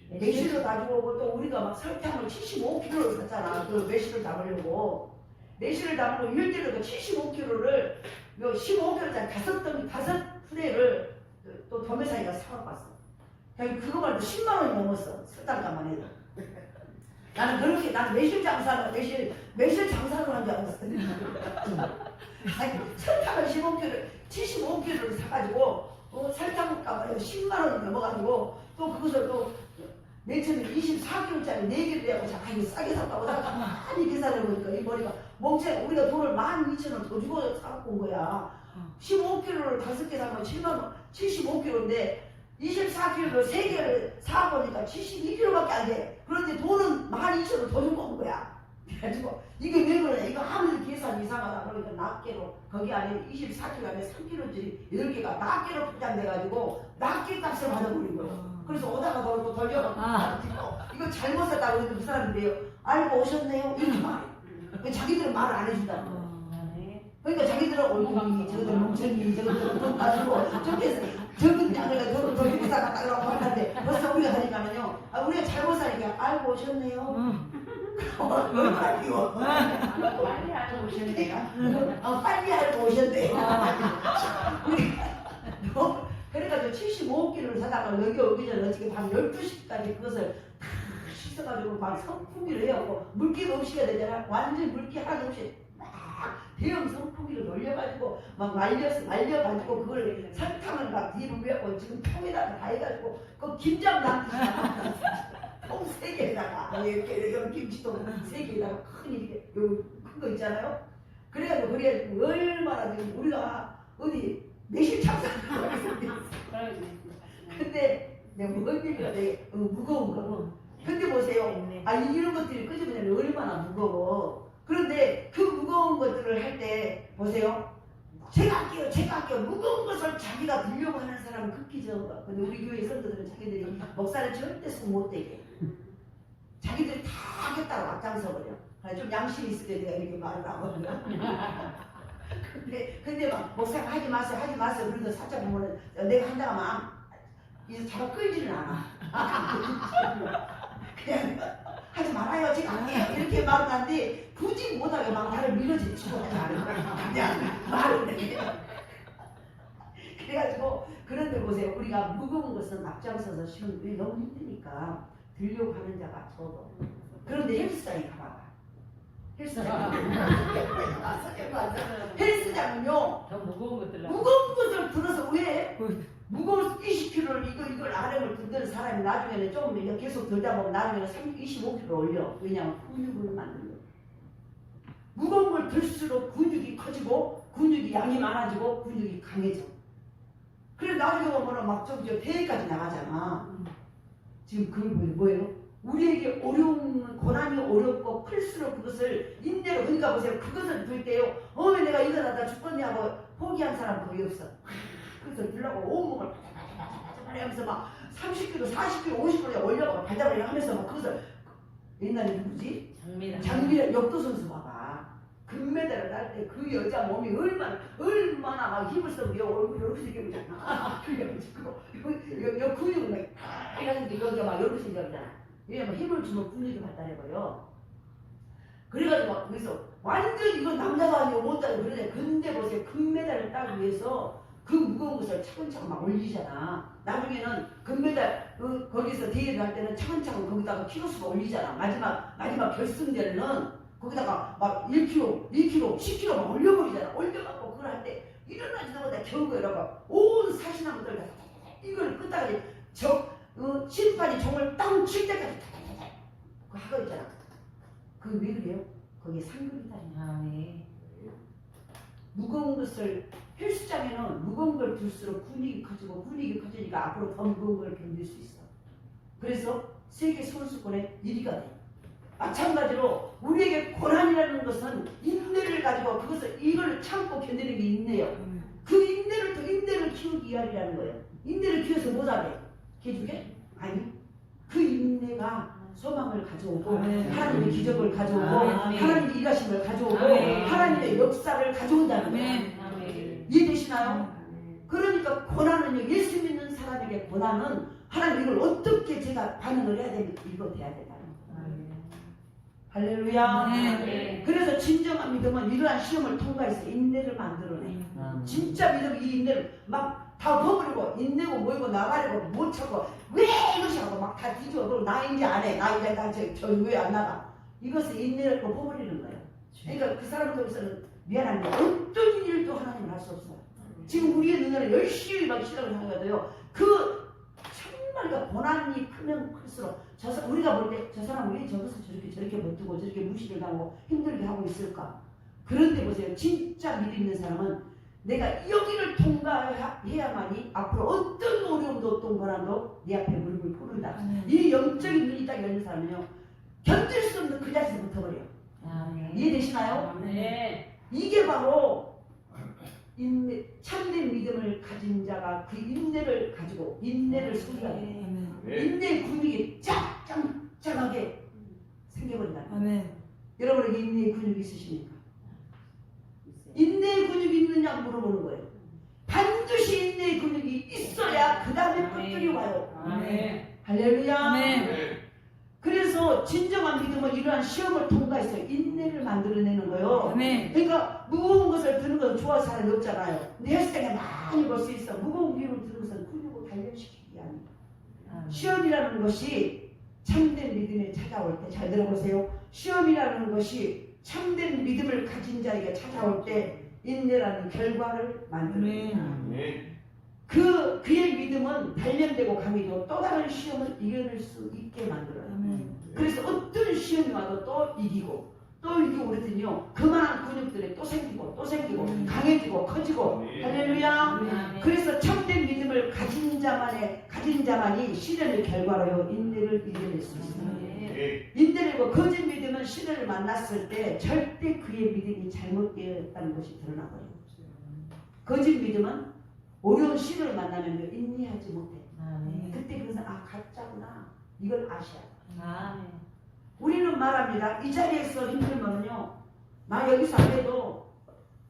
매실을 가지고 오고 또 우리가 막 설탕을 75kg를 샀잖아. 그 매실을 담으려고. 매실을 담으려고 일대로도 75kg를 15kg짜리 다섯 후대를 또 도매사이가 사갖고 왔어. 그거만 해도 10만 원이 넘었어. 설탕값만 해도. 나는 매실 장사를 한 줄 알았어. 아니, 설탕을 75kg를 사가지고 설탕값을 10만 원이 넘어가지고 또 그것을 또 맨 처음에 24kg짜리 4개를 해갖고 자꾸 싸게 샀다고 많이 계산을 해보니까 이 머리가 멍청해. 우리가 돈을 12,000원 더 주고 사갖고 온 거야. 15kg를 5개 사면 7만 원, 75kg인데 24kg를 3개를 사보니까 72kg밖에 안 돼. 그런데 돈은 12,000원 더 주고 온 거야. 그래가지고 이게 왜 그러냐, 이거 아무리 계산 이상하다 그러니까 낱개로 거기 안에 24kg 안에 3kg짜리 8개가 낱개로 포장돼가지고 낱개 값을 받아버린 거예요. 그래서 오다가 또 돌려갖고 이거 잘못 샀다고 그랬는데 그 사람들이요, 알고 오셨네요? 이렇게 말해. 자기들은 말을 안 해준다고. 그러니까 자기들은 얼굴이 저들 멍청이 저들 돈 가지고 저기서 적은 양을 더 여기다 갖다 그러고 하는데 벌써 우리가 하니까는요 우리가 잘못 사니까 알고 오셨네요. 얼마나 귀여워. 빨리 알고 오셨네요. 빨리 알고 오셨네요. 그래가지고 75kg를 사다가 여기 오기 전에 어떻게 밤 12시까지 그것을 다 씻어가지고 막 선풍기를 해갖고 물기 없이 해야 되잖아. 완전히 물기 하나도 없이 막 대형 선풍기를 돌려가지고 막 말려가지고 그걸 설탕을 막 뒤로 위하고 지금 통에다가 다 해가지고 그 김장 담그잖아. 통 3개에다가 이렇게 김치통 3개에다가 큰 이렇게 큰 거 있잖아요. 그래가지고 얼마나 지금 우리가 어디 매실 참사를 하겠습니다. 근데 내가 뭔 얘기가 되게 무거운 거. 근데 보세요. 이런 것들이 끄집어내면 얼마나 무거워. 그런데 그 무거운 것들을 할 때 보세요. 제가 할게요. 무거운 것을 자기가 들려고 하는 사람은 극히 적어. 근데 우리 교회 성도들은 자기들이 목사를 절대 손 못 대게. 자기들이 다 하겠다고 앞장서 버려. 좀 양심이 있을 때 내가 이렇게 말을 하거든요. 근데 막 목사가 하지 마세요. 그래도 살짝 보면은 내가 한다고 하면 이제 잡아 끌지는 않아. 그냥 하지 말아요. 제가 할게요. 이렇게 말은 하는데 굳이 못하게 막 나를 밀어제치고 그냥 말을 해. 그래가지고 그런데 보세요. 우리가 무거운 것은 앞장서서 쉬운 게 너무 힘드니까 들려고 하는 자가 적어. 그런데 헬스장에 가봐봐. 헬스장은요 더 무거운 것들 무거운 것을 들어서 왜 무거운 20kg를 이걸 아령을 든다는 사람이 나중에는 좀 계속 들다 보면 나중에는 25kg 올려. 왜냐하면 근육을 만들려. 무거운 걸 들수록 근육이 커지고 근육이 양이 많아지고 근육이 강해져. 그래 나중에 보면 막 저 대회까지 나가잖아. 지금 그걸 뭐예요? 우리에게 어려운 고난이 어렵고 클수록 그것을 인내로 그러니까 보세요. 그것을 들 때요. 왜 내가 이거 하다 죽겠냐고 포기한 사람 거의 없어. 그래서 들라고 온몸을 바자바자 하면서 막 30kg, 40kg, 50kg 올려가고 바자바자 하면서 막 그것을 옛날에 누구지? 장미란 역도 선수 봐봐. 금메달을 딸 때 그 여자 몸이 얼마나 막 힘을 써서 얼굴이 이렇게 생겼잖아. 그래가지고 요 근육을 막 이러는데 여기가 막 이렇게 생겼잖아. 왜냐면 힘을 주면 근육이 발달해버려. 그래가지고 그래서 완전 이건 남자가 아니고 못하고 그러네. 근데 보세요. 금메달을 따기 위해서 그 무거운 것을 차근차근 막 올리잖아. 나중에는 금메달 거기서 대회를 할 때는 차근차근 거기다가 키로수가 올리잖아. 마지막 결승전에는 거기다가 막 1kg, 2kg, 10kg 막 올려버리잖아. 올려갖고 그걸 할 때 일어나지도 못해 겨우 이러고 온 사신한 것들 다 이걸 끄다가 심판이 종을 땅 칠 때까지 그거 하고 있잖아. 그게 왜 그래요? 거기에 상급이다. 네. 무거운 것을 헬스장에는 무거운 걸 들수록 근육이 커지고 근육이 커지니까 앞으로 더 무거운 걸 견딜 수 있어. 그래서 세계 선수권의 1위가 돼. 마찬가지로 우리에게 고난이라는 것은 인내를 가지고 이걸 참고 견디는 게 인내예요. 그 인내를 키우기 위함이라는 거예요. 인내를 키워서 뭐하게? 해주게? 아니. 그 인내가 소망을 가져오고 하나님의 기적을 가져오고 하나님의 일하심을 가져오고 하나님의 역사를 가져온다는 거예요. 이해되시나요? 그러니까 고난은요. 예수 믿는 사람에게 고난은 하나님 이걸 어떻게 제가 반응을 해야 되는지 이거 돼야 된다는 거예요. 할렐루야. 그래서 진정한 믿음은 이러한 시험을 통과해서 인내를 만들어내. 진짜 믿음이 이 인내를 막 다 버리고 인내고 뭐이고 나가려고 못 참고 왜 이것이 하고 막 다 뒤집어 버리고 나 이제 안 해. 나 이제 저 왜 안 나가. 이것을 인내를 버리는 거예요. 그러니까 그 사람들에서는 미안한데 어떤 일도 하나님은 할 수 없어요. 지금 우리의 눈에는 열심히 막 시작을 하거든요. 그 정말 고난이 크면 클수록 우리가 볼 때 저 사람 왜 저것을 저렇게 버티고 저렇게 무시를 하고 힘들게 하고 있을까? 그런데 보세요. 진짜 믿음 있는 사람은 내가 여기를 통과해야만이 앞으로 어떤 어려움도 어떤 고난도 내 앞에 무릎을 꿇는다. 이 영적인 눈이 딱 열린 사람은요. 견딜 수 없는 그 자리에서 붙어버려요. 이해되시나요? 네. 이게 바로 참된 믿음을 가진 자가 그 인내를 가지고 인내를 소유하게 돼요. 인내의 근육이 짱짱짱하게 생겨버린다. 여러분에게 인내의 근육이 있으십니까? 인내의 근육이냐 물어보는 거예요. 반드시 인내의 근육이 있어야 그 다음에 것들이 와요. 아멘. 할렐루야. 아멘. 그래서 진정한 믿음은 이러한 시험을 통과해서 인내를 만들어내는 거예요. 아멘. 그러니까 무거운 것을 드는 것은 좋아하는 사람이 없잖아요. 근데 헬스장에 많이 볼 수 있어. 무거운 기름을 드는 것은 근육을 단련시키기 위함이에요. 시험이라는 것이 참된 믿음에 찾아올 때, 잘 들어보세요. 시험이라는 것이 참된 믿음을 가진 자에게 찾아올 때 인내라는 결과를 만듭니다. 그의 믿음은 단련되고 강해지고 또 다른 시험을 이겨낼 수 있게 만들어요. 그래서 어떤 시험이 와도 또 이기고 그랬더니요, 그만한 근육들이 또 생기고 강해지고 커지고. 할렐루야. 그래서 참된 믿음을 가진 자만이 시련의 결과로요 인내를 이겨낼 수 있습니다. 인내를 거짓 믿음은 시련을 만났을 때 절대 그의 믿음이 잘못되었다는 것이 드러나거든요. 거짓 믿음은 어려운 시련을 만나면 인내하지 못해. 그때 그것은 가짜구나, 이걸 아셔야 돼. 우리는 말합니다. 이 자리에서 힘들면요, 나 여기서 안 해도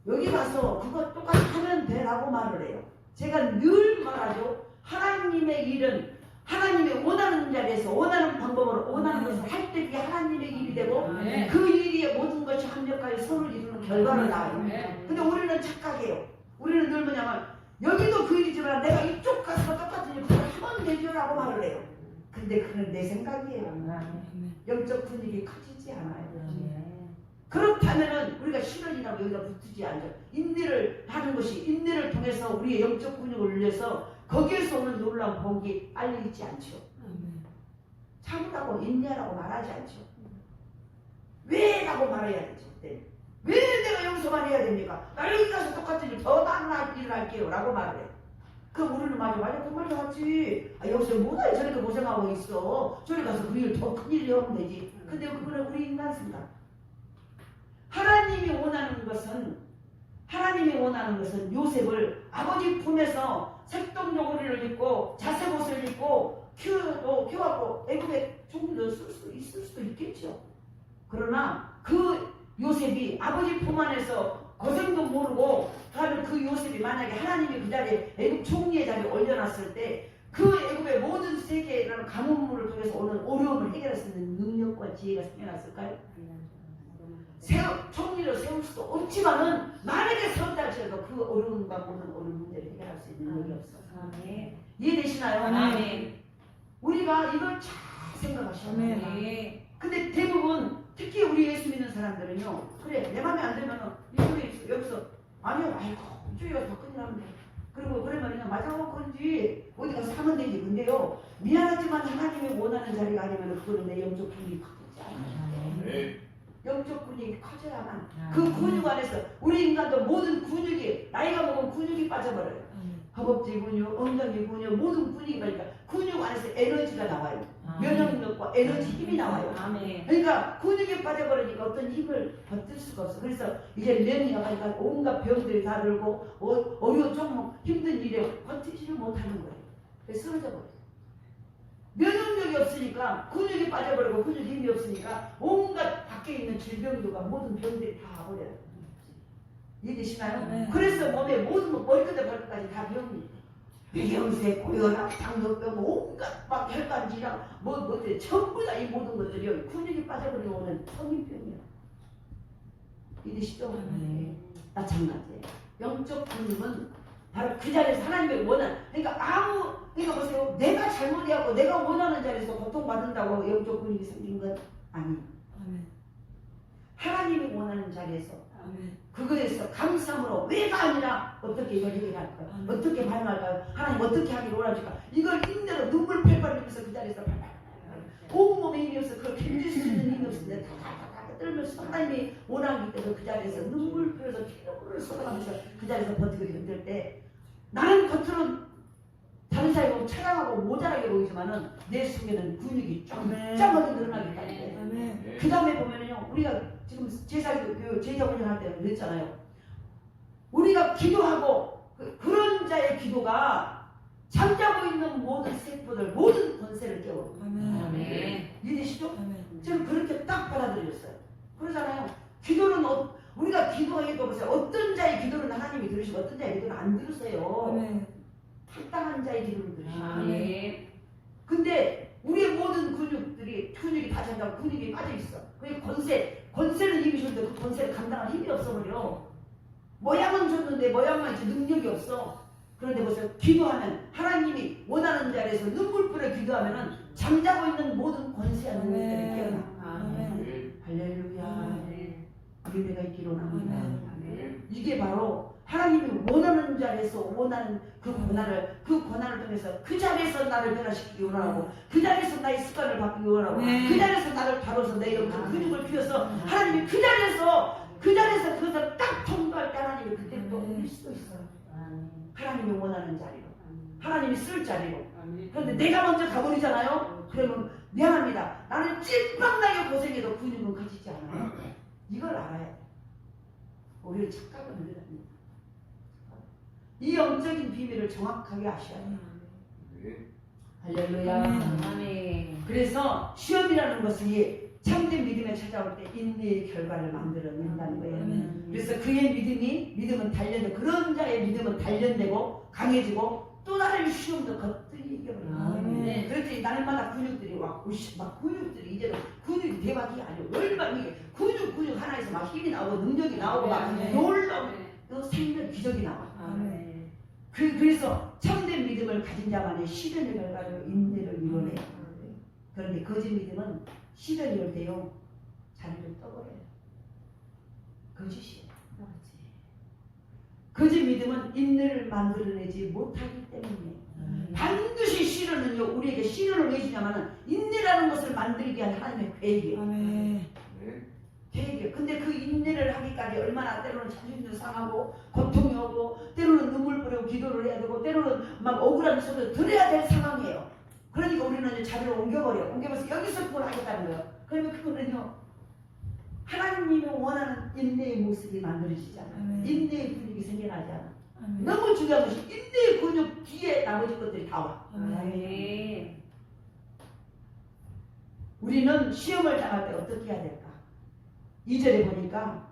여기 가서 그거 똑같이 하면 돼라고 말을 해요. 제가 늘 말하죠. 하나님의 일은 하나님의 원하는 자리에서 원하는 방법으로 원하는 것을 할 때 그게 하나님의 일이 되고 그 일의 모든 것이 합력하여 선을 이루는 결과를 낳아요. 근데 우리는 착각해요. 우리는 늘 뭐냐면 여기도 그 일이지만 내가 이쪽 가서 똑같은 일을 하면 되죠라고 말을 해요. 근데 그건 내 생각이에요. 영적 분위기 커지지 않아요. 그렇다면은 우리가 시련이라고 여기다 붙지 않죠. 인내를 하는 것이, 인내를 통해서 우리의 영적 근육을 늘려서 거기에서 오는 놀라운 복이 빨리 있지 않죠. 참으라고 인내라고 말하지 않죠. 왜라고 말해야 되죠. 그때 왜 내가 여기서만 해야 됩니까? 나 여기 가서 똑같은 일 더 나은 일을 할게요 라고 말을 해요. 그럼 우리는 맞아 그 말도 맞지. 여기서 뭐다 저렇게 고생하고 있어. 저리 가서 그 일 더 큰 일을 하면 되지. 근데 그거는 우리 인간 생각. 하나님이 원하는 것은 요셉을 아버지 품에서 색동요구리를 입고 자색옷을 입고 키워갖고 애굽에 종들을 쓸 수 있을 수도 있겠죠. 그러나 그 요셉이 아버지 품 안에서 고생도 모르고 가는 그 요셉이 만약에 하나님이 그 자리에 애굽 총리의 자리에 올려놨을 때 그 애굽의 모든 세계라는 가문물을 통해서 오는 어려움을 해결할 수 있는 능력과 지혜가 생겨났을까요? 총리로 세울 수도 없지만은 만약에 세웠다 할지라도 그 어려움과 모든 어려운 문제를 해결할 수 있는 능력이 없어요. 이해되시나요? 우리가 이걸 잘 생각하셔야 돼요. 근데 대부분 특히 우리 예수 믿는 사람들은요, 그래 내 맘에 안 들면은 이쪽에 여기서 아니요, 이쪽에 가서 더 큰일 하면 돼. 그리고 그러면 그냥 맞아 그런지 어디 가서 사면 되지. 근데요, 미안하지만 하나님이 원하는 자리가 아니면 그거는 내 영적 분이 커지지 않아요. 영적 근육이 커져야만 그 근육 안에서 우리 인간도 모든 근육이 나이가 먹으면 근육이 빠져버려요. 허벅지 근육, 엉덩이 근육, 모든 근육이 빠지니까 근육 안에서 에너지가 나와요. 면역력과 에너지 힘이 나와요. 그러니까 근육이 빠져버리니까 어떤 힘을 버틸 수가 없어. 그래서 이제 면이 나가니까 온갖 병들이 다 들고 어려운 좀 힘든 일에 버티지를 못하는 거예요. 그래서 쓰러져 버려요. 면역력이 없으니까 근육이 빠져버리고 근육 힘이 없으니까 온갖 밖에 있는 질병들과 모든 병들이 다 와버려요. 이해되시나요? 그래서 몸에 모든 머리끝에 발끝까지 다 병이 뇌경색, 고혈압, 당뇨병, 온갖 막 혈관질환 뭐들 전부 다 이 모든 것들이 근육이 빠져버리고 오는 성인병이에요. 이해되시죠? 마찬가지예요. 영적 근육은 바로 그 자리에서 하나님의 원한, 그러니까 보세요. 내가 잘못해갖고 내가 원하는 자리에서 고통받는다고 영적 근육이 생긴 건 아니에요. 하나님이 원하는 자리에서 그거에서 감사함으로 왜가 아니라 어떻게 이걸 해결할까요? 어떻게 반응할까요? 하나님 어떻게 하기를 원하실까? 이걸 인내로 눈물 펠팔 흘리면서 그 자리에서 온몸에 힘이 없어 그걸 견딜 수 있는 힘이 없는데 다다다다 떨면서 하나님이 원하기 때문에 그 자리에서 눈물 흘려서 피눈물을 쏟아가면서 그 자리에서 버티고 견딜 때 나는 겉으로는 다른 사람이 보면 차량하고 모자라게 보이지만은 내 속에는 근육이 짱짱하게 늘어나기 때문에 그 다음에 보면은요, 우리가 지금 제사 훈련할 때 그랬잖아요. 우리가 기도하고 그런 자의 기도가 잠자고 있는 모든 세포들, 모든 권세를 깨워요. 이해되시죠? 저는 그렇게 딱 받아들였어요. 그러잖아요. 기도는 우리가 기도해도 보세요. 어떤 자의 기도는 하나님이 들으시고 어떤 자의 기도는 안 들으세요. 아멘. 합당한 자의 기도를 들으시고. 아멘. 근데 우리의 모든 근육이 다 찬다고 근육이 빠져 있어. 그 권세는 이미 줬는데 그 권세를 감당할 힘이 없어버려. 모양은 줬는데 모양만 있지 능력이 없어. 그런데 보세요. 기도하면 하나님이 원하는 자리에서 눈물 뿌려 기도하면은 잠자고 있는 모든 권세와 능력들이 깨어나. 아멘. 할렐루야. 아멘. 은혜가 있기로 합니다. 아멘. 이게 바로 하나님이 원하는 자리에서 원하는 그 권한을 통해서 그 자리에서 나를 변화시키기 원하고 그 자리에서 나의 습관을 바꾸기 원하고 그 자리에서 나를 다뤄서 내 그 근육을 키워서 하나님이 그 자리에서 그것을 딱 통과할 때 하나님이 그때부터 올릴 수도 있어요. 하나님이 원하는 자리로, 하나님이 쓸 자리로. 그런데 내가 먼저 가버리잖아요. 그러면 미안합니다. 나는 찐빵나게 고생해도 근육은 커지지 않아요. 이걸 알아야 돼. 오히려 착각을 늘어납니다. 이 영적인 비밀을 정확하게 아셔야 돼요. 할렐루야. 아멘. 그래서 시험이라는 것이 참된 믿음에 찾아올 때 인내의 결과를 만들어낸다는 거예요. 그래서 그의 믿음은 단련되고 그런 자의 믿음은 단련되고 강해지고 또 다른 시험도 거뜬히 이겨버려요. 네. 그랬더니 날마다 근육들이 막 근육들이 이제는 근육이 대박이 아니고 얼마나 이게 근육 하나에서 막 힘이 나오고 능력이 나오고 막 놀라운 생명 기적이 나와. 아멘. 그래서 참된 믿음을 가진 자만의 시련의 결과로 인내를 이뤄내요. 그런데 거짓 믿음은 시련이 올 때요 자리를 떠버려요. 거짓이에요. 거짓 믿음은 인내를 만들어내지 못하기 때문에 반드시 시련은요 우리에게 시련을 왜 주냐면은 인내라는 것을 만들기 위한 하나님의 계획이에요. 계획이에요. 근데 그 인내를 하기까지 얼마나 때로는 자존심도 상하고 고통이 오고 때로는 눈물 뿌리고 기도를 해야 되고 때로는 막 억울한 소리를 들어야 될 상황이에요. 그러니까 우리는 이제 자리를 옮겨버려서 여기서 그걸 하겠다는 거예요. 그러면 그거는요 하나님이 원하는 인내의 모습이 만들어지지 않아요. 인내의 근육이 생겨나지 않아. 너무 중요한 것이 인내의 근육 뒤에 나머지 것들이 다 와. 아멘. 우리는 시험을 당할 때 어떻게 해야 될까? 2절에 보니까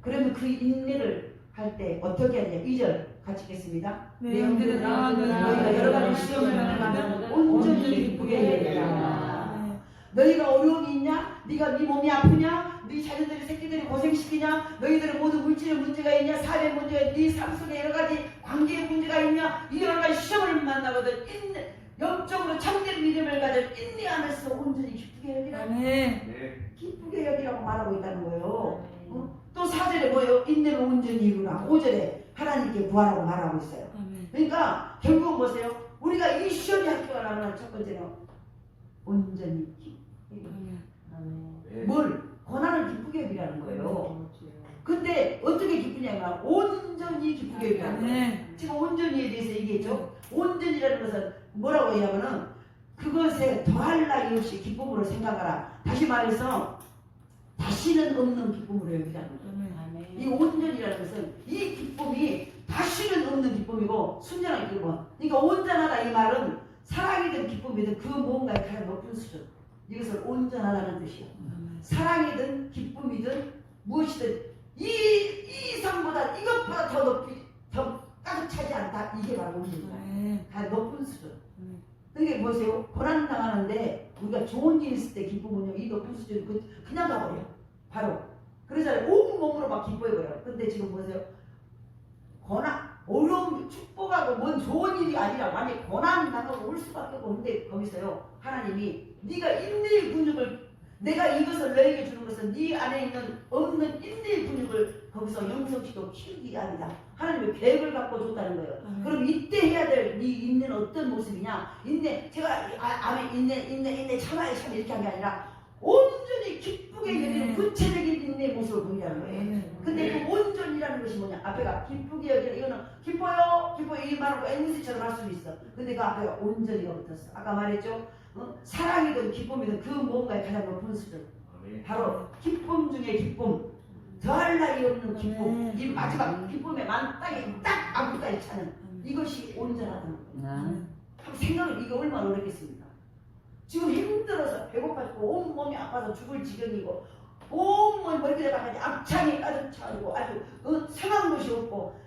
그러면 그 인내를 할 때 어떻게 해야 되냐? 2절 같이 읽겠습니다. 네, 영들아 너희가 여러 가지 시험을 당하면 온전히 기쁘게 해야 된다. 너희가 어려움이 있냐? 네가 네 몸이 아프냐? 네 자녀들이 새끼들이 고생시키냐? 너희들은 모두 물질의 문제가 있냐? 사회 문제가 네 삶 속에 여러 가지 관계의 문제가 있냐? 이 여러 가지 시험을 만나거든 영적으로 참된 믿음을 가져 인내하면서 온전히 기쁘게 여기라. 기쁘게 여기라고 말하고 있다는 거예요. 또 4절에 뭐예요? 인내를 온전히 이루라. 5절에 하나님께 구하라고 말하고 있어요. 그러니까 결국은 보세요. 우리가 이 시험이 학교가 나오는 첫 번째는 온전히 기쁘게 뭘? 고난을 기쁘게 여기라는 거예요. 근데 어떻게 기쁘냐면 온전히 기쁘게 여기라는 거예요. 지금 온전히에 대해서 얘기했죠. 온전이라는 것은 뭐라고 하냐면은 그것에 더할 나위 없이 기쁨으로 생각하라. 다시 말해서 다시는 없는 기쁨으로 여기라는 거예요. 이 온전이라는 것은 이 기쁨이 다시는 없는 기쁨이고 순전한 기쁨. 그러니까 온전하다 이 말은 사랑이든 기쁨이든 그 무언가의 가장 높은 수준. 이것을 온전하다는 뜻이에요. 사랑이든 기쁨이든 무엇이든 이 이상보다 이것보다 더 높이 더 가득 차지 않다. 이게 바로 온전이에요. 가장 높은 수준. 그게 보세요. 고난 당하는데 우리가 좋은 일 있을 때 기쁨은요 이 높은 수준이 그냥 가버려. 바로 그러잖아요. 온 몸으로 막 기뻐해버려. 근데 지금 보세요. 고난, 어려움, 축복하고 뭔 좋은 일이 아니라 만약 고난 당하고 올 수밖에 없는데 거기서요 하나님이 네가 인내의 근육을 내가 이것을 너에게 주는 것은 네 안에 있는 없는 인내의 근육을 거기서 영성시키고 키우기 아니다. 하나님의 계획을 갖고 줬다는 거예요. 그럼 이때 해야 될 네 인내는 어떤 모습이냐? 인내, 제가 아멘 인내 참아야 참 이렇게 한 게 아니라 온전히 기쁘게 여기는 구체적인 인내의 모습을 보이라는 거예요. 근데 그 온전이라는 것이 뭐냐? 앞에가 기쁘게 여기는 이거는 기뻐요 이 말하고 앵무새처럼 할 수도 있어. 근데 그 앞에가 온전히가 붙었어. 아까 말했죠? 사랑이든 기쁨이든 그 무언가의 가장 높은 수준. 바로 기쁨 중에 기쁨. 더할 나위 없는 기쁨. 이 마지막 기쁨의 만땅에 딱 아무까지 차는 이것이 온전하다는 거예요. 한번 생각을 이게 얼마나 어렵겠습니까? 지금 힘들어서 배고파 죽고 온몸이 아파서 죽을 지경이고 온몸 머리에다가 악창이 가득 차고 아주 상한 것이 없고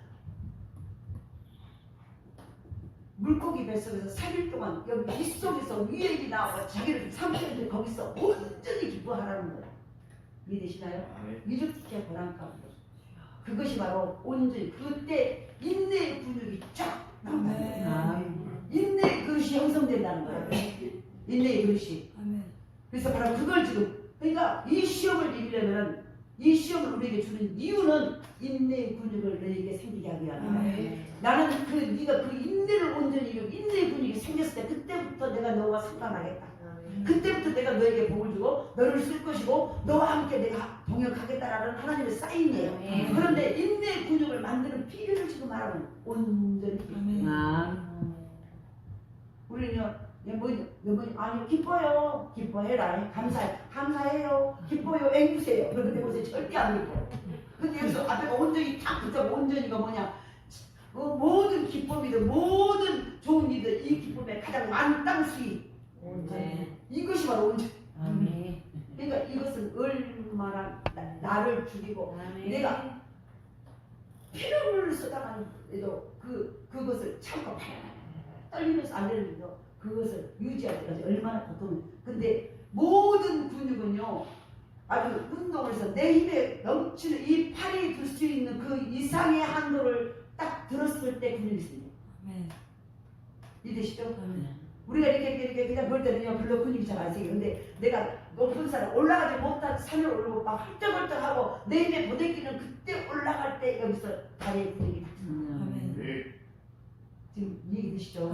물고기 뱃속에서 3일 동안 여기 빗속에서 위액이 나와 자기를 삼켰는데 거기서 온전히 기뻐하라는 거야. 이해되시나요? 이렇게 고난 가운데 그것이 바로 온전히 그때 인내의 근육이 쫙 나온다는 거야. 인내의 그릇이 형성된다는 거야. 인내의 그릇이. 그래서 바로 그걸 지금 그러니까 이 시험을 이기려면 이 시험을 우리에게 주는 이유는 인내의 근육을 너에게 생기게 하기 위함이야. 나는 네가 그 인내를 온전히 이루고 인내의 근육이 생겼을 때 그때부터 내가 너와 상관하겠다. 그때부터 내가 너에게 복을 주고 너를 쓸 것이고 너와 함께 내가 동역하겠다라는 하나님의 사인이에요. 그런데 인내의 근육을 만드는 비결을 지금 말하면 온전히 우리는요 아니 기뻐요 기뻐해라 감사해요 기뻐요 앵구세요 그런데 보세요 절대 안 기뻐. 근데 여기서 앞에가 온전히 딱 붙잡고 온전히가 뭐냐 모든 기쁨이든 모든 좋은 일들 이 기쁨의 가장 만땅수이 이것이 바로 온전. 그러니까 이것은 얼마나 나를 죽이고 내가 피를 쏟아가는데도 그것을 참고 떨리면서 안 되는데도 그것을 유지할 때까지 얼마나 고통을. 근데 모든 근육은요 아주 운동을 해서 내 힘에 넘치는 이 팔이 들 수 있는 그 이상의 한도를 딱 들었을 때 근육이 있습니다. 이해되시죠? 우리가 이렇게 그냥 볼 때는요 별로 근육이 잘 안 생겨요. 근데 내가 높은 산에 올라가지 못한 산을 오르고 막 헐떡헐떡하고 내 힘에 부대끼는 그때 올라갈 때 여기서 다리에 근육이 딱 들어요. 지금 이해되시죠?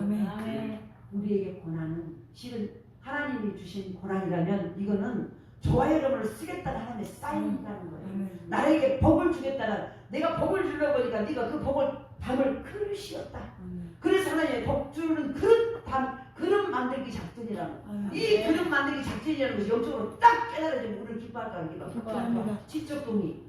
우리에게 고난은 실은 하나님이 주신 고난이라면 이거는 조화여름을 쓰겠다는 하나님의 사인이라는 거예요. 나에게 복을 주겠다는 내가 복을 주려고 하니까 네가 그 복을 담을 그릇이었다. 그래서 하나님의 복 주는 그릇 만들기 작전이라는 거예요. 이 그릇 만들기 작전이라는 것이 영적으로 딱 깨달아지면 우리를 기뻐할까 기뻐할까 지적 동의.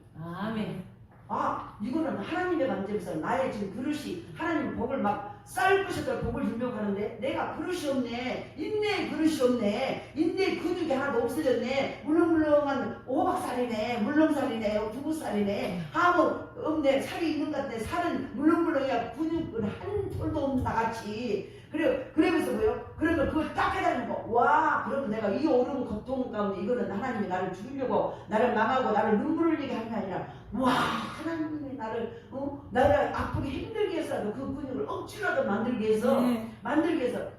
이거는 하나님의 관점에서 나의 지금 그릇이 하나님 복을 막 쌓을 것이다 복을 주려고 하는데 내가 그릇이 없네. 인내의 그릇이 없네. 인내의 근육이 하나도 없어졌네. 물렁물렁한 오박살이네. 물렁살이네. 두부살이네. 아무 없네. 살이 있는 것 같네. 살은 물렁물렁이야. 근육은 한 톨도 없는 나같이. 그러면서 뭐요? 그러면 그걸 딱 깨달는 거. 와, 그러면 내가 이 오른 고통 가운데 이거는 하나님이 나를 죽이려고 나를 망하고 나를 눈물 흘리게 하는 게 아니라 와, 하나님이 나를 아프게 힘들게 해서라도 그 근육을 억지로라도 만들기 위해서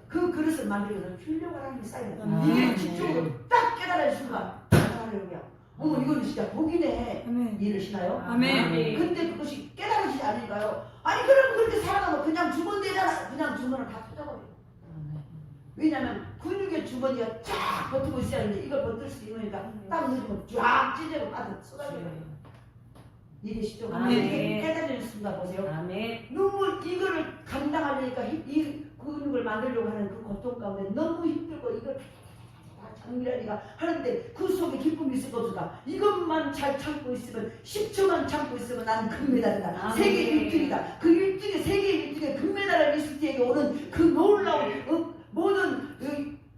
그 그릇을 만들기 위해서 훌륭한 하나님이 쌓여요. 이게 집중으로 딱 깨달아야 순간 할렐루야. 이거는 진짜 복이네. 이해되시나요? 근데 그것이 깨달아지지 않을까요? 아니 그럼 그렇게 살아가면 그냥 주면 되잖아. 그냥 주면은 다 터져버려. 왜냐면 근육의 주머니가 쫙 버티고 있어야 하는데 이걸 버틸 수 있으니까 딱 누르면 쫙 찢어고 빠져 쏟아져요. 이해되시죠? 이렇게 깨달아지는 순간 보세요. 눈물 이거를 감당하려니까 이 근육을 만들려고 하는 그 고통 가운데 너무 힘들고 이걸 장미라니가 하는데 그 속에 기쁨이 있을 것이다. 이것만 잘 참고 있으면 10초만 참고 있으면 나는 금메달이다. 세계 1등이다. 그 1등에 세계 1등에 금메달을 리스트에게 오는 그 놀라운 모든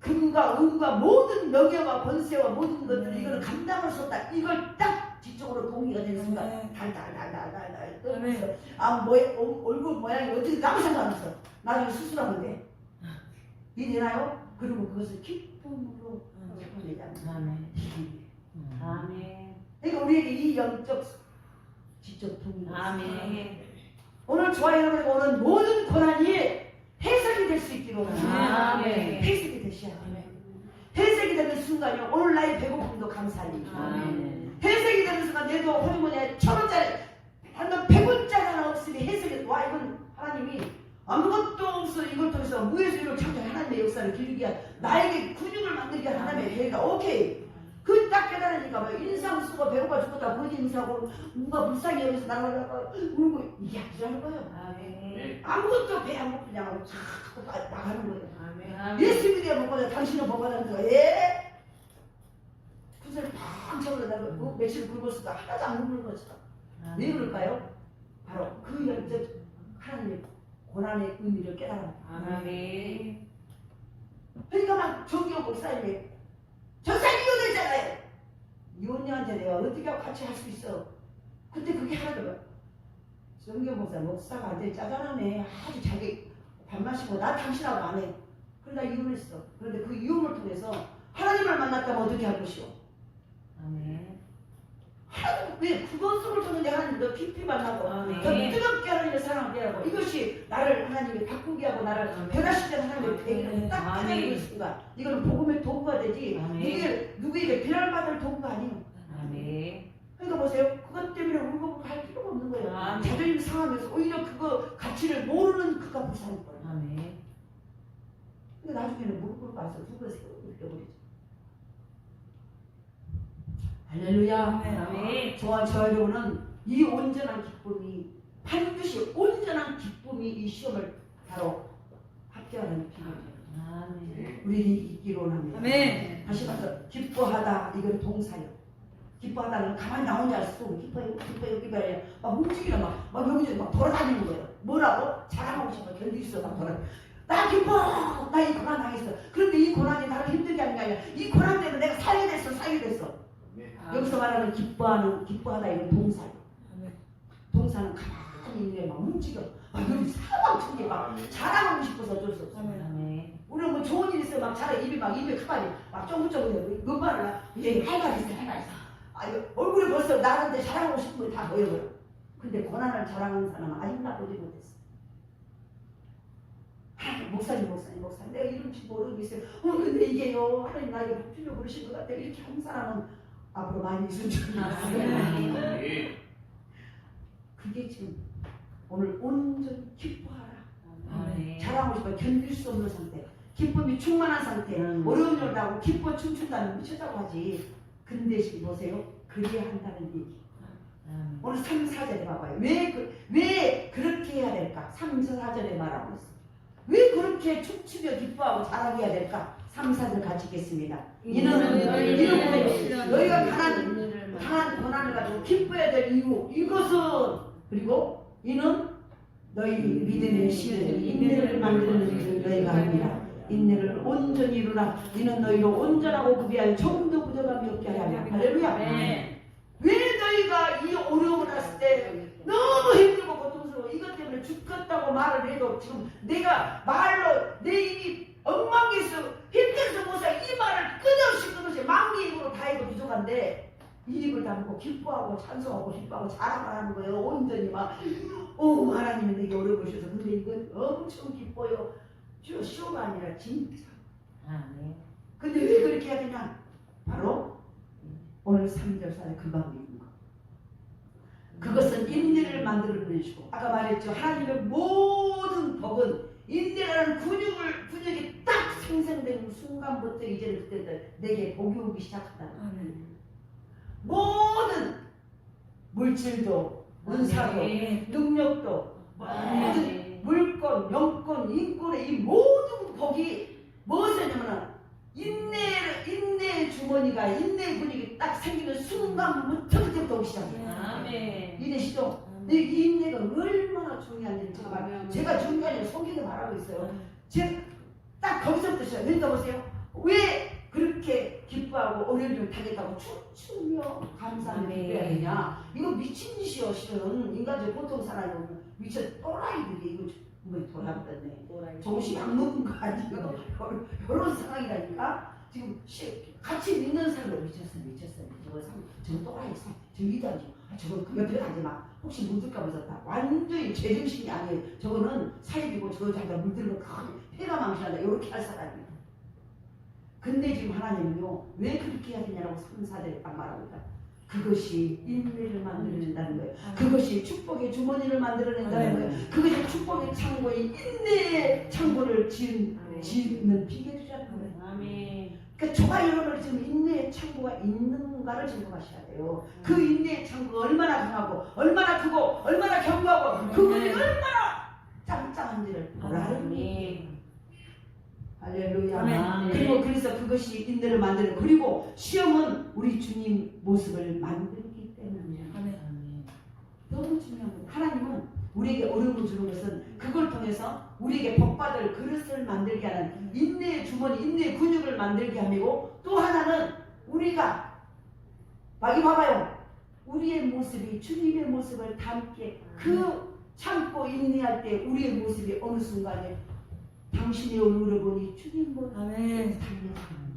금과 은과 모든 명예와 번세와 모든 것들을 이걸 감당할 수 없다. 이걸 딱 지적으로 동의가 되는 순간 달달달달달달 떨면서 얼굴 모양이 어떻게 아무 상관 없어. 나중에 수술하면 돼. 이해되나요? 그리고 그것을 기쁨으로 그러니까 우리에게 이 영적 지적 동의가 오늘 저와 여러분에게 오는 모든 고난이 해석이 될 수 있기로 해석이 되셔야 돼요. 해석이 되는 순간이요 오늘 나의 배고픔도 감사하니 해석이 되는 순간 내도 호르몬에 1,000원짜리 한번 100원짜리 하나 없으니 해석이 와 이건 하나님이 아무것도 없어 이걸 통해서 무에서 이를 창조한 하나님의 역사를 기르기 위한 나에게 근육을 만들기 위한 하나님의 계획이다. 오케이. 그 딱 깨달으니까 뭐 인상 쓰고 배고파 죽겠다 그 인사하고 뭔가 불쌍히 여기서 나가다가 울고 이게 아니라는 거예요. 아무것도 배 안 먹고 그냥 자꾸 나가는 거예요. 예수 믿어 먹고 당신은 복받는 거예요. 예? 구슬 팡 쳐버려다가 며칠 굶었을까 하나도 안 굶는 거죠. 왜 그럴까요? 바로 그 영적 하나님의 고난의 의미를 깨달았다. 그러니까 막 정기호 목사님이 전사 이혼했잖아요. 이혼녀한테 목사한테 내가 어떻게 하고 같이 할 수 있어? 근데 그게 하나도 정경 목사가 완전히 짜잘하네. 아주 자기 밥 마시고 나 당신하고 안 해. 그러다 이혼했어. 그런데 그 이혼을 통해서 하나님을 만났다면 어떻게 할 것이오? 아멘. 하나님 왜 그것을 통해 하나님 더 깊이 만나고 아멘. 더 뜨겁게 하나님의 사랑을 하고 이것이 나를 하나님이 바꾸게 하고 나를 변화시키는 하나님의 배경을 딱 하나님의 있습니다. 이거는 복음의 도구가 되지 누구에게 비난받을 도구가 아니에요. 아멘. 그러니까 보세요. 그것 때문에 울고 할 필요가 없는 거예요. 아멘. 자존심 상하면서 오히려 그거 가치를 모르는 그가 불쌍한 거예요. 아멘. 근데 나중에는 무릎을 봐서 누가 세우고 이겨버리죠. 할렐루야. 아멘. 저와 저 여러분은 이 온전한 기쁨이 반드시 온전한 기쁨이 이 시험을 바로 합격하는 비밀이에요. 아멘. 우리 있기로 합니다. 아멘. 다시 말해서 기뻐하다 이건 동사예요. 기뻐하다는 가만히 나 혼자 쓰고 기뻐요 막 움직이려 막 여기저기 막 돌아다니는 거예요. 뭐라고? 자랑하고 싶어 견딜 수 없어 막 돌아다니는 나 기뻐! 나 이 고난 당했어. 그런데 이 고난이 나를 힘들게 하는 게 아니라 이 고난 때문에 내가 살게 됐어. 여기서 말하는 기뻐하다 이건 동사예요. 동사는 가만히 있는 막 움직여. 막 여기 사방천게 막 자랑하고 싶어서 어쩔 수 없어. 아멘. 우리는 뭐 좋은 일 있으면 막 자랑 입이 가만히 막 쫑긋쫑긋해. 그 말을 할 말 있어. 얼굴이 벌써 나한테 자랑하고 싶은 거 다 보여버려. 근데 고난을 자랑하는 사람은 아직 나보지 못했어. 목사님 내가 이런지 모르겠어요. 근데 이게요 하나님 나에게 복 주려고 그러신 것 같아. 이렇게 하는 사람은 앞으로 많이 있을 줄 알았어요. 그게 지금 오늘 온전히 기뻐하라. 아멘. 자랑하고 싶어 견딜 수 없는 상태. 기쁨이 충만한 상태. 어려운 일을 하고 기뻐 춤춘다는 미쳤다고 하지. 근데 지금 보세요. 그래야 한다는 얘기. 오늘 3, 4절에 봐봐요. 왜 그렇게 해야 될까? 3, 4절에 말하고 있어. 왜 그렇게 춤추며 기뻐하고 자랑해야 될까? 3, 4절 같이 읽겠습니다. 이는 너희가 강한 고난을 가지고 기뻐해야 될 이유 이것은 그리고 이는 너희 믿음의 시를 인내를 만드는 일을 너희가 합니다. 인내를 온전히 이루라. 이는 너희로 온전하고 구비하여 조금도 부족함이 없게 하려. 할렐루야. 왜 너희가 이 어려움을 했을 때 너무 힘들고 고통스러워 이것 때문에 죽겠다고 말을 해도 지금 내가 말로 내 입이 엉망이서 힘들어서 못사 이 말을 끝없이 망기 입으로 다 해도 부족한데 이 입을 다물고 기뻐하고 찬송하고 기뻐하고 자랑을 하는 거예요. 온전히 막 하나님이 내게 어려워 주셔서 근데 이건 엄청 기뻐요. 쇼가 아니라 진짜. 근데 왜 그렇게 해야 되냐? 바로 오늘 3절 4절 금방 읽은 거. 그것은 인내를 만들어내시고 아까 말했죠. 하나님의 모든 복은 인내라는 근육이 딱 생성되는 순간부터 이제는 그때 내게 복이 오기 시작한다. 모든 물질도 은사도 능력도 모든 물권, 영권, 인권의 이 모든 복이 무엇이냐면 인내의 주머니가 인내의 근육이 딱 생기는 순간부터 그때부터 오기 시작해요. 이해되시죠? 근데 이 인내가 얼마나 중요한지 제가 중요한 성경에 말하고 있어요. 제가 딱 거기서부터 시작해요. 그러니까 보세요. 왜 그렇게 기뻐하고 어려운 일을 당했다고 춤추며 감사하며 기뻐해야 되냐? 이거 미친 짓이요. 실은 인간적 보통 사람이 미쳐 또라이들이 이거 뭐 돌아버렸네. 정신 안 먹은 거 아니에요? 이런 상황이라니까. 지금 같이 믿는 사람도 미쳤어요. 저거 또라이 저 이단지. 저거 그 옆에 가지 마. 혹시 물들까 보셨다. 완전히 제정신이 아니에요. 저거는 사입이고 저거 자기가 물들면 큰 폐가 망신한다. 이렇게 할 사람이에요. 근데 지금 하나님은요. 왜 그렇게 해야 되냐라고 3, 4절에 딱 말하고 있다. 그것이 인내를 만들어낸다는 거예요. 그것이 축복의 주머니를 만들어낸다는 거예요. 그것이 축복의 창고의 인내의 창고를 짓는 비결이라는 거예요. 그러니까 저와 여러분은 지금 인내의 창고가 있는가를 점검하셔야 돼요. 그 인내의 창고가 얼마나 강하고 얼마나 크고 얼마나 견고하고 그분이 얼마나 짱짱한지를 보라는 거예요. 할렐루야. 그리고 그래서 그것이 인내를 만드는 그리고 시험은 우리 주님 모습을 만들기 때문이에요. 너무 중요한 거예요. 하나님은 우리에게 어려움을 주는 것은 그걸 통해서 우리에게 복받을 그릇을 만들게 하는 인내의 주머니, 인내의 근육을 만들게 함이고 또 하나는 우리가 막 이거 봐봐요. 우리의 모습이 주님의 모습을 닮게 그 참고 인내할 때 우리의 모습이 어느 순간에 당신의 얼굴을 보니 주님 모습을 아멘. 닮는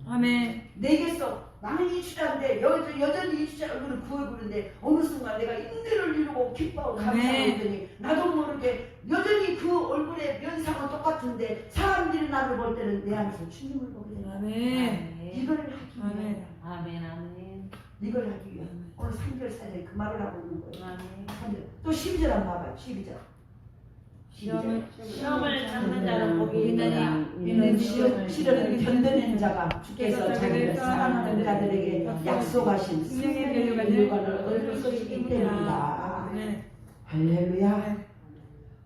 아멘. 내게서 나는 이주자인데 여전히 이주자 얼굴을 구해보는데 어느 순간 내가 인내를 이루고 기뻐하고 감사하고 있더니 나도 모르게 여전히 그 얼굴의 면상은 똑같은데 사람들이 나를 볼 때는 내 안에서 주님을 보게 된다. 아멘. 이걸 하기 아멘. 위해 아멘. 아멘. 이걸 하기 위해 오늘 3절 4절 그 말을 하고 있는 거예요. 아멘. 3절. 또 12절 한번 봐봐요. 12절. 12절. 시험을 참는 자는 복이 있노라. 이는 시련을 견뎌낸 자가 주께서 자기를 사랑하는 자들에게 약속하신 생명의 멸류관을 얻을 것이기 때문이다. 아멘. 할렐루야.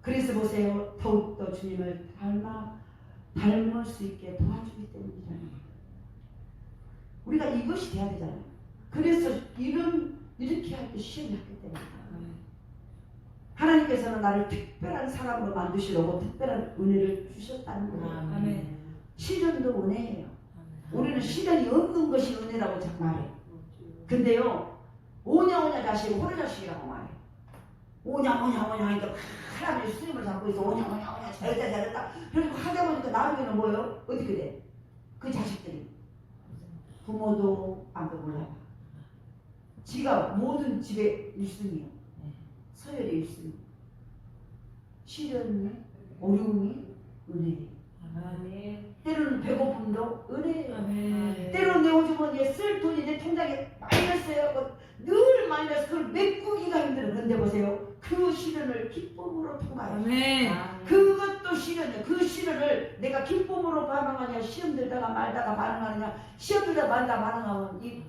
그래서 보세요. 더욱더 주님을 닮을 수 있게 도와주기 때문이잖아요. 우리가 이것이 돼야 되잖아요. 그래서 이렇게 할 때 시험이 했기 때문이다. 하나님께서는 나를 특별한 사람으로 만드시려고 특별한 은혜를 주셨다는 거예요. 아멘. 시련도 은혜예요. 우리는 시련이 없는 것이 은혜라고 자꾸 말해. 근데요, 오냐 자식, 호냐 자식이라고 말해. 오냐 하니까 사람들이 수님을 잡고 있어. 오냐 잘했다. 그리고 하다 보니까 나중에는 뭐예요? 어떻게 돼? 그 자식들이 부모도 아무도 몰라요. 지가 모든 집의 1순위요. 서열의 1순위. 시련이, 어려움이 은혜예요. 아멘. 때로는 배고픔도 은혜예요. 아멘. 때로는 내 호주머니에 쓸 돈이 내 통장에 마이너스예요. 늘 마이너스. 그걸 메꾸기가 힘들어. 그런데 보세요. 그 시련을 기쁨으로 통과해요. 아멘. 그것도 시련이에요. 그 시련을 내가 기쁨으로 반응하냐, 시험 들다가 말다가 반응하느냐, 시험 들다가 말다가 반응하면 이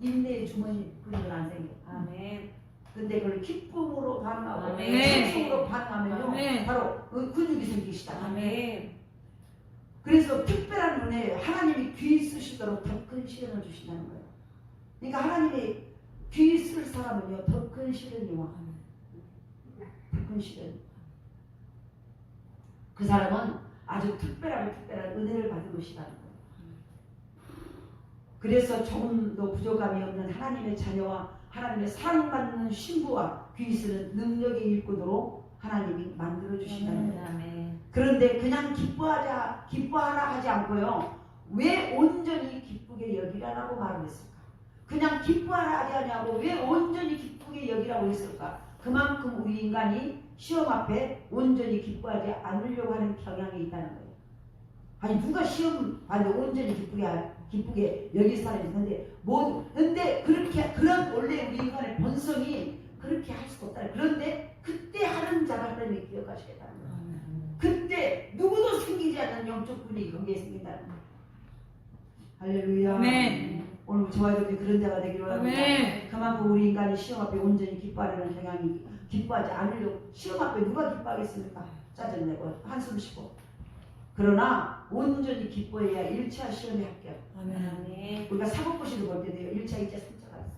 인내의 주머니 근육은 안 생겨. 아멘. 근데 그걸 기쁨으로 반응하고 아멘. 찬송으로 반응하면요, 아멘. 바로 그 근육이 생기시다. 아멘. 그래서 특별한 은혜, 하나님이 귀 쓰시도록 더 큰 시련을 주신다는 거예요. 그러니까 하나님이 귀 쓸 사람은요, 더 큰 시련이 와. 더 큰 시련. 그 사람은 아주 특별한 은혜를 받은 것이라는 거예요. 그래서 조금도 부족함이 없는 하나님의 자녀와 하나님의 사랑받는 신부와 귀 쓰는 능력의 일꾼으로 하나님이 만들어 주신다는 거예요. 아멘. 그런데 그냥 기뻐하라 하지 않고요. 왜 온전히 기쁘게 여기라고 말을 했을까? 그냥 기뻐하라 하지 않냐고 왜 온전히 기쁘게 여기라고 했을까? 그만큼 우리 인간이 시험 앞에 온전히 기뻐하지 않으려고 하는 경향이 있다는 거예요. 아니 누가 시험 받는데 온전히 기쁘게 여길 사람이 있는데 근데 그런 원래 우리 인간의 본성이 그렇게 할 수가 없다. 그런데 그때 하는 자가 하나님이 기억하시겠다는 거예요. 그때 누구도 생기지 않는 영적 분위기 거기에 생긴다는 거예요. 할렐루야. 아멘. 오늘 저와 여러분이 그런 자가 되기를 원합니다. 아멘. 그만큼 우리 인간이 시험 앞에 온전히 기뻐하려는 경향이 기뻐하지 않으려고 시험 앞에 누가 기뻐하겠습니까? 짜증내고 한숨 쉬고. 그러나 온전히 기뻐해야 1차 시험에 합격. 아멘. 우리가 사법고시를 볼 때도요. 1차, 2차, 3차가 있어요.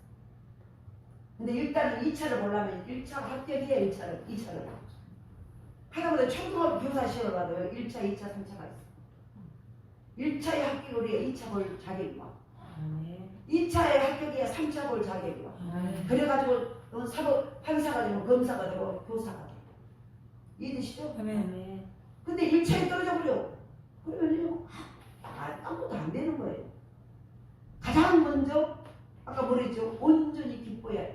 근데 일단은 2차를 보려면 1차 합격해야 2차를. 하다보다 초등학교 교사 시험을 봐도요. 1차, 2차, 3차가 있어요. 1차에 합격을 해야 2차 볼 자격이 와. 아멘. 2차에 합격해야 3차 볼 자격이 와. 아멘. 그래가지고 사법 판사가 되고 검사가 되고 교사가 되고. 이해되시죠? 아멘. 근데 1차에 떨어져 버려. 그러면요. 아무것도 안 되는 거예요. 가장 먼저 아까 뭐랬죠? 온전히 기뻐해야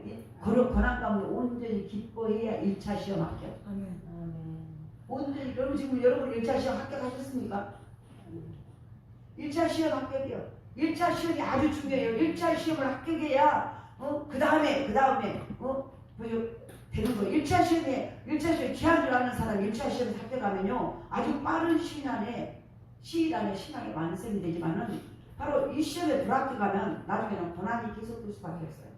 권한 가운데 온전히 기뻐해야 1차 시험 합격. 아멘. 온전히 여러분 1차 시험 합격하셨습니까? 1차 시험 합격이요. 1차 시험이 아주 중요해요. 1차 시험을 합격해야 그 다음에 되는 거예요. 1차 시험에 기한 줄 아는 사람이 1차 시험에 합격하면요 아주 빠른 시일 안에 신앙이 완성이 되지만은 바로 이 시험에 불합격하면 나중에는 고난이 계속될 수밖에 없어요.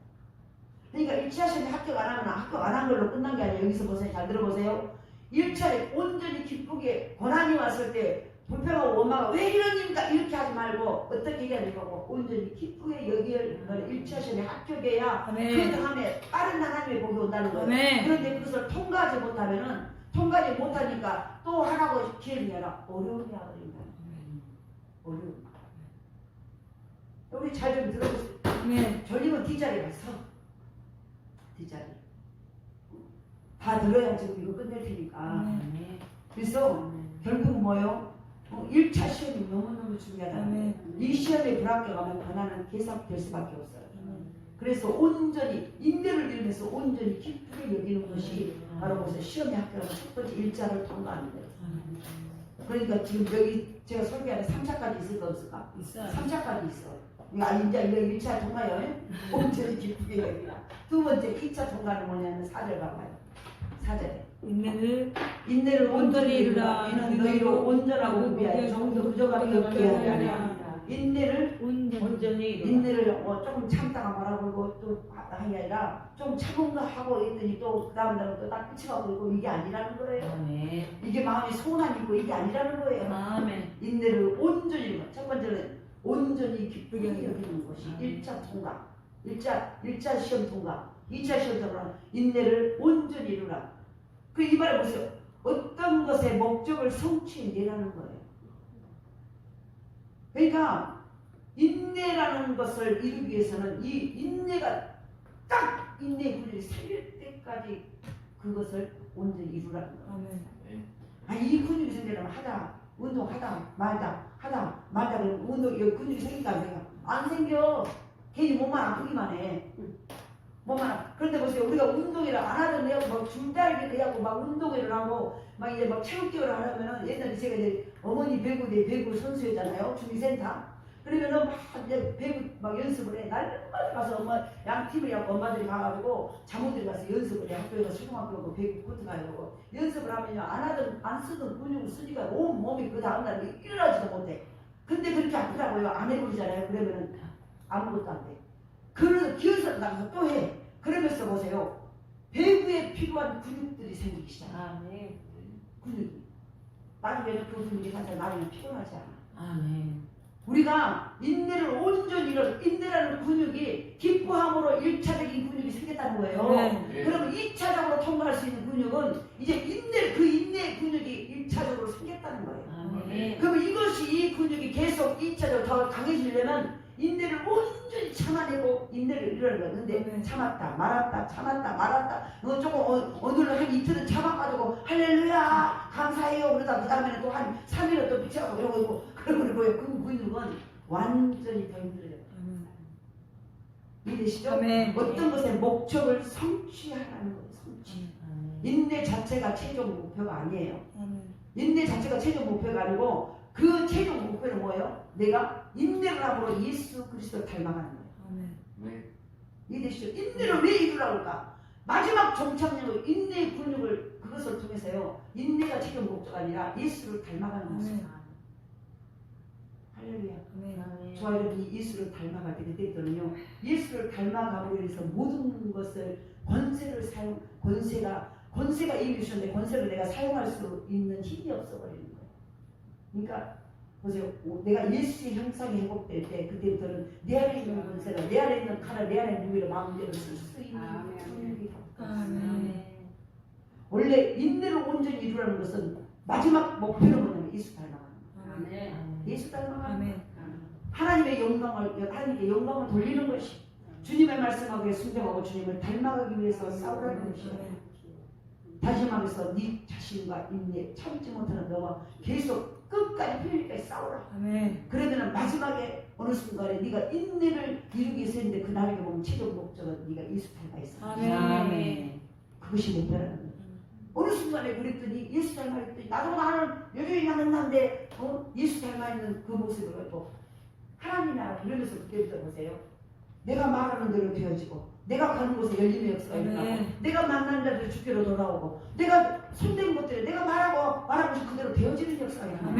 그러니까 1차 시험에 합격 안 하면 합격 안 한 걸로 끝난 게 아니에요. 여기서 보세요. 잘 들어보세요. 1차에 온전히 기쁘게 고난이 왔을 때 불평하고 원망하고 왜 이런 일인가 이렇게 하지 말고 어떻게 얘기하는 거고 온전히 기쁘게 여기를 1차 시험에 합격해야 아멘. 그 다음에 빠른 하나님의 복이 온다는 거예요. 아멘. 그런데 그것을 통과하지 못하니까 또 하라고 기회를 열어 어려움이 와버린다. 어려움. 우리 잘 좀 들어보세요. 아멘. 졸리면 뒷자리에 가서 뒷자리 다 들어야 지금 이거 끝낼 테니까. 그래서 결국 뭐요? 1차 시험이 너무너무 중요하다. 이 시험에 불합격하면 권한은 계속될 수밖에 없어요. 그래서 온전히 인내를 이루면서 온전히 기쁘게 여기는 것이 바로 그래서 시험에 합격하면 첫 번째 1차를 통과하는 거예요. 그러니까 지금 여기 제가 설계하는 3차까지 있을까 없을까? 있어요. 3차까지 있어. 이제 이거 1차 통과요. 온전히 기쁘게 여기라. 두 번째 2차 통과는 뭐냐면 4절 가봐요. 4절에 인내를 온전히 이루라. 이는 너희로 온전하고 구비하여 정도 부족함이 없게 하리라. 인내를 온전히 인내를 조금 참다가 말아보고 또 하는 게 아니라 좀 참은가 하고 했더니 또 그 다음 날은 또 딱 끝이가고 있고 이게 아니라는 거예요. 이게 마음이 소원한 있고 이게 아니라는 거예요. 아멘. 인내를 온전히 첫 번째는 온전히 기쁘게 여기는 것이 1차 통과 1차 시험 통과 2차 시험 통과 인내를 온전히 이루라. 그 이 말을 보세요. 어떤 것의 목적을 성취해내라는 거예요. 그러니까 인내라는 것을 이루기 위해서는 이 인내가 딱 인내의 군율이 생길 때까지 그것을 온전히 이루라는 거예요. 이 군율이 생기려면 운동하다 말다 그러면 운동 근육이 생길까 안 생겨? 안 생겨. 괜히 몸만 아프기만 해. 그런데 보세요. 우리가 운동을 안 하던 애하고 막 줄다리기 해하고 막 운동을 하고 막 이제 막 체육대회를 하려면은 옛날에 제가 이제 어머니 배구 선수였잖아요. 주민센터. 그러면은 막 이제 배구 막 연습을 해. 날마다 가서 양팀이랑 엄마들이 가가지고 자모들이 가서 연습을 해. 학교에 가서 초등학교 배구 코트 가려고 연습을 하면요. 안 쓰던 근육을 쓰니까 온 몸이 그 다음날 일어나지도 못해. 근데 그렇게 아프다고요. 안 해버리잖아요. 그러면은 아무것도 안 돼. 그래서 기어서 나가서 또 해. 그러면서 보세요. 배구에 필요한 근육들이 생기기 시작해요. 근육이. 나중에 그 근육이 사실 나중에 피곤하지 않아. 우리가 인내를 온전히 인내라는 근육이 기뻐함으로 1차적인 근육이 생겼다는 거예요. 그러면 2차적으로 통과할 수 있는 근육은 이제 인내의 근육이 1차적으로 생겼다는 거예요. 그러면 이 근육이 계속 2차적으로 더 강해지려면 인내를 온전히 참아내고 인내를 이루는 거예요. 근데 참았다 말았다 조금 오늘은 한 이틀은 참아가지고 할렐루야 감사해요 그러다 그 다음에는 또 한 3일은 또 미쳐가고 이러고 있고 그러고 뭐예요. 그 근육은 완전히 더 힘들어요. 이해되시죠? 어떤 것의 목적을 성취하라는 거예요. 성취. 인내 자체가 최종 목표가 아니에요. 인내 자체가 최종 목표가 아니고 그 최종 목표는 뭐예요? 내가 인내를 함으로 예수 그리스도를 닮아가는 거예요. 이해되시죠? 인내를 왜 이루라고 할까? 마지막 종착역을 인내의 근육을 그것을 통해서요. 인내가 최종 목표가 아니라 예수를 닮아가는 것입니다. 할렐루야. 저와 여러분이 예수를 닮아갈 때 그때부터는요. 예수를 닮아감으로 해서 모든 것을 권세가 이미 주셨는데 권세를 내가 사용할 수 있는 힘이 없어버리는 거예요. 그러니까 보세요. 내가 예수의 형상이 회복될 때 그때부터는 내 안에 있는 권세가 내 안에 있는 칼을 내 안에 있는 무기를 마음대로 쓸 수 있는 능력이 바뀌었어요. 원래 인내를 온전히 이루라는 것은 마지막 목표는 뭐냐면 예수 닮아가는 거예요. 예수 닮아가는 거예요. 하나님께 영광을 돌리는 것이 주님의 말씀하기에 순종하고 주님을 닮아가기 위해서 싸우라는 것이에요. 다시 말해서 네 자신과 인내 참지 못하는 너와 계속 끝까지 필요까지 싸우라. 그러면 마지막에 어느 순간에 네가 인내를 이루기 위해서 했는데 그 나중에 보면 최종 목적은 네가 예수 닮아 있어. 그것이 목표라는 거예요. 어느 순간에 그랬더니 예수 닮아 있더니 나는 여전히 나는데 예수 닮아 있는 그 모습을 또 하나님 나라 이러면서 그때부터 보세요. 내가 말하는 대로 되어지고 내가 가는 곳에 열림의 역사가 일어나고 내가 만난 자들이 주께로 돌아오고 내가 손댄 것들에 내가 말하고 싶은 그대로 되어지는 역사가 일어나요.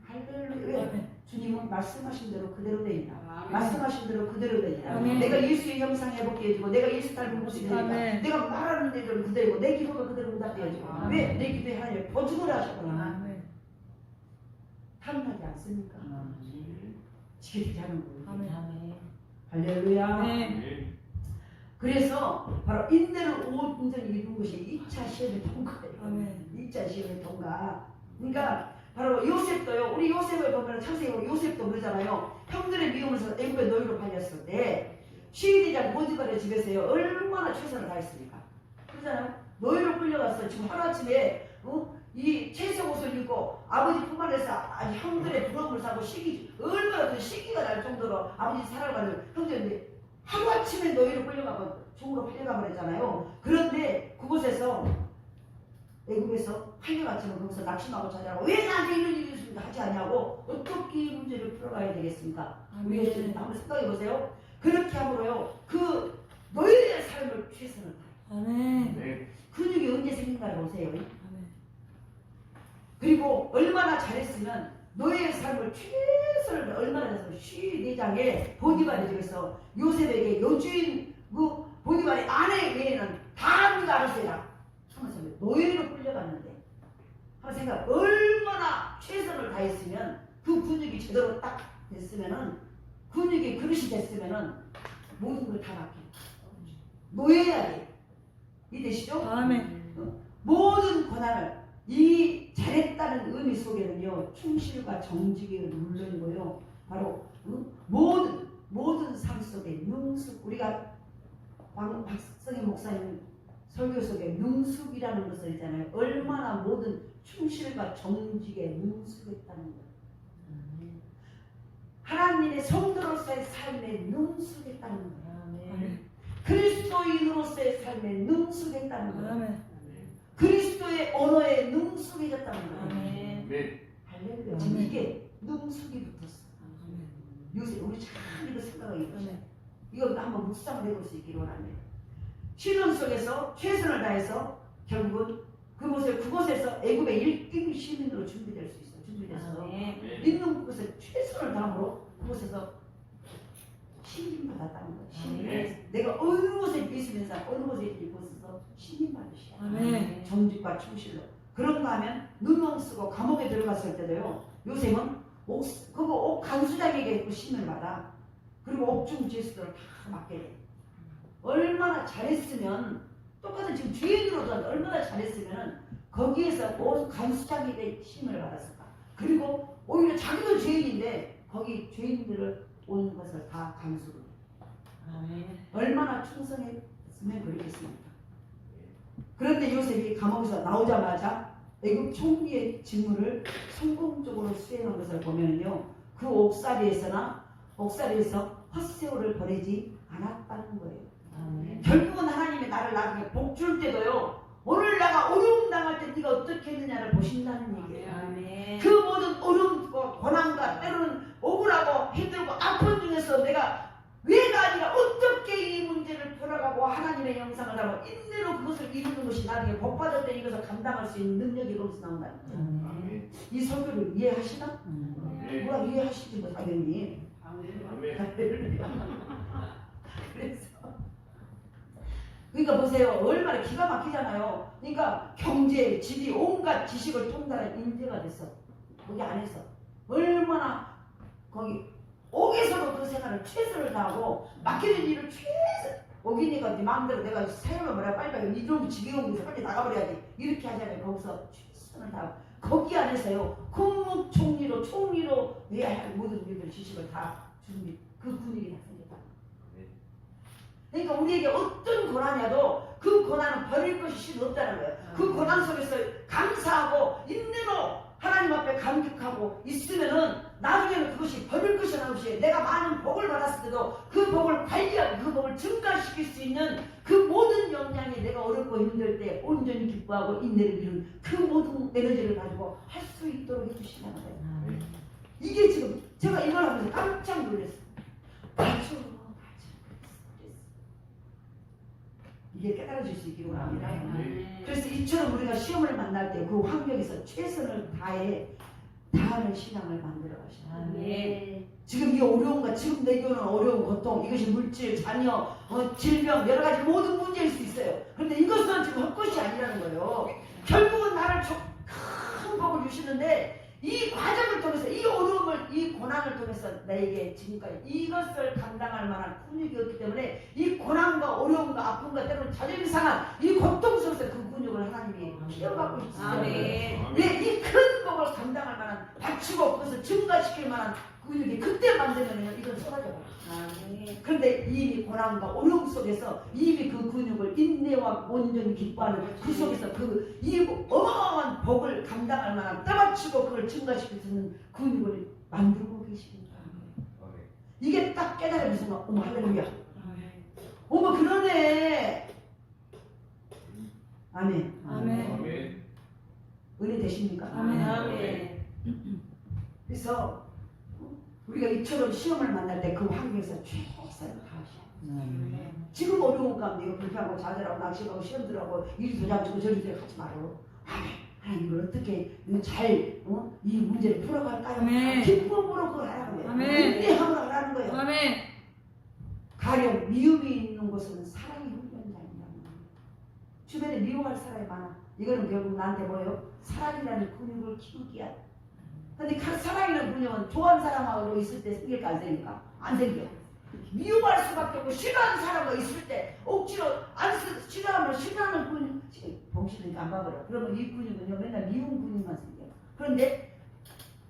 할렐루야. 주님은 말씀하신 대로 그대로 되니라. 말씀하신 대로 그대로 되니라. 내가 예수의 형상 회복되어지고 해주고 내가 예수 닮은 모습이 되니까 내가 말하는 대로 그대로고 내 기도가 그대로 응답되어지고 왜? 내 기도에 하나님 보증을 하셨구나. 탐나지 않습니까? 지켜지지 않은 거예요. 할렐루야. 그래서 바로 인내를 온전히 이룬 것이 2차 시험의 통과예요. 2차 시험의 통과. 그러니까 바로 요셉도요. 우리 요셉을 보면 창세기 요셉도 그러잖아요. 형들의 미움에서 애굽에 노예로 팔렸을 때 시위대장 보디발의 집에서요 얼마나 최선을 다했습니까? 그렇잖아요. 노예로 끌려갔어. 지금 하루아침에 이 채색 옷을 입고 아버지 품 안에서 형들의 부러움을 사고 얼마나 그 시기가 날 정도로 아버지 살아가는 형들인데 하루아침에 노예로 끌려가고 중으로 팔려가 버렸잖아요. 그런데 그곳에서 애국에서 팔려갔지만 거기서 낙심하고 자자고 왜 나한테 이런 일이 있습니까? 하지 않냐고 어떻게 이 문제를 풀어가야 되겠습니까? 우리가 지금 한번 생각해 보세요. 그렇게 함으로요 그 노예의 삶을 최선을 다해요. 아멘. 근육이 언제 생긴가 보세요. 아멘. 그리고 얼마나 잘했으면 노예의 삶을 최선을 얼마나 잘했으면 시내장의 보디발의 집에서 요셉에게 여주인 그 보디발의 아내 외에는 다 우리가 알아서 해라. 한번 생각해. 노예로 끌려갔는데 한번 생각. 얼마나 최선을 다했으면 그 근육이 제대로 딱 됐으면은 근육이 그릇이 됐으면은 모든 걸 다 맡겨. 노예해야 돼. 이해되시죠? 아멘. 모든 권한을 이 잘했다는 의미 속에는요 충실과 정직이 물론이고요 바로 모든 삶 속에 능숙 우리가 박성희 목사님 설교 속에 능숙이라는 것을 있잖아요. 얼마나 모든 충실과 정직에 능숙했다는 거예요. 하나님의 성도로서의 삶에 능숙했다는 거예요. 아멘. 그리스도인으로서의 삶에 능숙했다는 거예요. 아멘. 그리스도의 언어에 능숙해졌다는 거예요. 아멘. 할렐루야. 아멘. 이게 능숙이 붙었어. 요새 우리 참 이거 생각하기 힘들어요. 이거 한번 묵상해 볼 수 있기를 원합니다. 신혼 속에서 최선을 다해서 결국은 그곳에서 애굽의 1등 시민으로 준비될 수 있어. 준비돼서 있는 곳에 최선을 다함으로 그곳에서 신임받았다는 거예요. 아멘. 내가 어느 곳에 있으면서 어느 곳에 있어서 신임받으셔야 돼. 아멘. 정직과 충실로. 그런가 하면 누명 쓰고 감옥에 들어갔을 때도요. 요셉은 옥 간수장에게 그 신을 받아. 그리고 옥중 죄수들을 다 맡게 돼. 얼마나 잘했으면 똑같은 지금 죄인으로도 얼마나 잘했으면 거기에서 간수장에게 신을 받았을까. 그리고 오히려 자기도 죄인인데 거기 죄인들을 온 것을 다 간수로 해. 아멘. 얼마나 충성했으면 그러겠습니까? 그런데 요셉이 감옥에서 나오자마자 애굽 총리의 직무를 성공적으로 수행한 것을 보면요, 그 옥살이에서 헛세월을 보내지 않았다는 거예요. 아멘. 결국은 하나님이 나를 나중에 복 줄 때도요, 오늘 내가 어려움 당할 때 네가 어떻게 했느냐를 보신다는 얘기예요. 아멘. 그 모든 어려움과 고난과 때로는 억울하고 힘들고 아픈 중에서 내가 왜가 아니라 어떻게 이 문제를 풀어가고 하나님의 영상을 담아 인내로 그것을 이루는 것이 나중에 복받을 때 이것을 감당할 수 있는 능력이 거기서 나온다는 거예요. 아멘. 이 설교를 이해하시나? 뭐라 이해하시지 뭐 당연히. 그래서 그러니까 보세요. 얼마나 기가 막히잖아요. 그러니까 경제, 지리, 온갖 지식을 통달한 인재가 됐어. 거기 안에서 얼마나 거기 옥에서도 그 생활을 최선을 다하고 맡기는 일을 옥이니까 네 마음대로 내가 사용을 뭐라 빨리 이놈 지겨운 곳에 빨리 나가버려야지 이렇게 하잖아요. 거기서 최선을 다하고 거기 안에서요 국무총리로 총리로 해야 할 모든 우리들 지식을 다 준비 그 분위기 다 생겼다. 그러니까 우리에게 어떤 고난이라도 그 고난은 버릴 것이 없다는 거예요. 그 고난 속에서 감사하고 인내로 하나님 앞에 감격하고 있으면은 나중에는 그것이 버릴 것이 없이 내가 많은 복을 받았을 때도 그 복을 관리하고 그 복을 증가시킬 수 있는 그 모든 역량이 내가 어렵고 힘들 때 온전히 기뻐하고 인내를 이룬 그 모든 에너지를 가지고 할 수 있도록 해주시는 거예요. 이게 지금 제가 이걸 하면서 깜짝 놀랐어요. 맞아. 이게 깨달아질 수 있기를 원합니다. 그래서 이처럼 우리가 시험을 만날 때 그 환경에서 최선을 다하는 신앙을 만들어 가시다. 아멘. 지금 이 어려움과 지금 내게 오는 어려운 고통, 이것이 물질, 자녀, 질병, 여러 가지 모든 문제일 수 있어요. 그런데 이것은 지금 헛것이 아니라는 거예요. 결국은 나를 큰 복을 주시는데 이 과정을 통해서 이 어려움을 이 고난을 통해서 나에게 지금까지 이것을 감당할 만한 근육이 없기 때문에 이 고난과 어려움과 아픔과 때로는 자존심 상한 이 고통 속에서 그 근육을 하나님이 키워가고 있어요. 아멘. 이 큰 복을 감당할 만한 받치고 그것을 증가시킬 만한 근육이 그때 만들면 이건 쏟아져. 아멘. 그런데 이미 고난과 어려움 속에서 이미 그 근육을 인내와 온전히 기뻐하는 그 속에서 이 어마어마한 복을 감당할 만한 떠받치고 그걸 증가시킬 수 있는 근육을 만들고 계십니다. 이게 딱 깨달은 순간 어머 할렐루야. 어머 그러네. 아멘. 아멘. 은혜 되십니까? 아멘. 그래서 우리가 이처럼 시험을 만날 때 그 환경에서 최선을 다하셔. 지금 어려운 가운데 이거 그렇게 하고 자살하고 낚시하고 시험 들어가고 이리 도장치고 저리 하지 말고 하나님 이걸 어떻게 이 문제를 풀어갈까요? 아멘. 기쁨으로 그걸 하라는 거예요. 아멘. 인내함으로 하라는 거예요. 아멘. 가령 미움이 있는 곳은 사랑이 훈련자입니다. 주변에 미워할 사람이 많아. 이거는 결국 나한테 뭐예요? 사랑이라는 근육을 키우기야. 근데 사랑이라는 근육은 좋아하는 사람하고 있을 때 생길까 안 생길까? 안 생겨. 미워할 수밖에 없고 싫어하는 사람과 있을 때 억지로 싫어하는 근육 봉신이니까 안 봐버려. 그러면 이 근육은요 맨날 미운 근육만 생겨. 그런데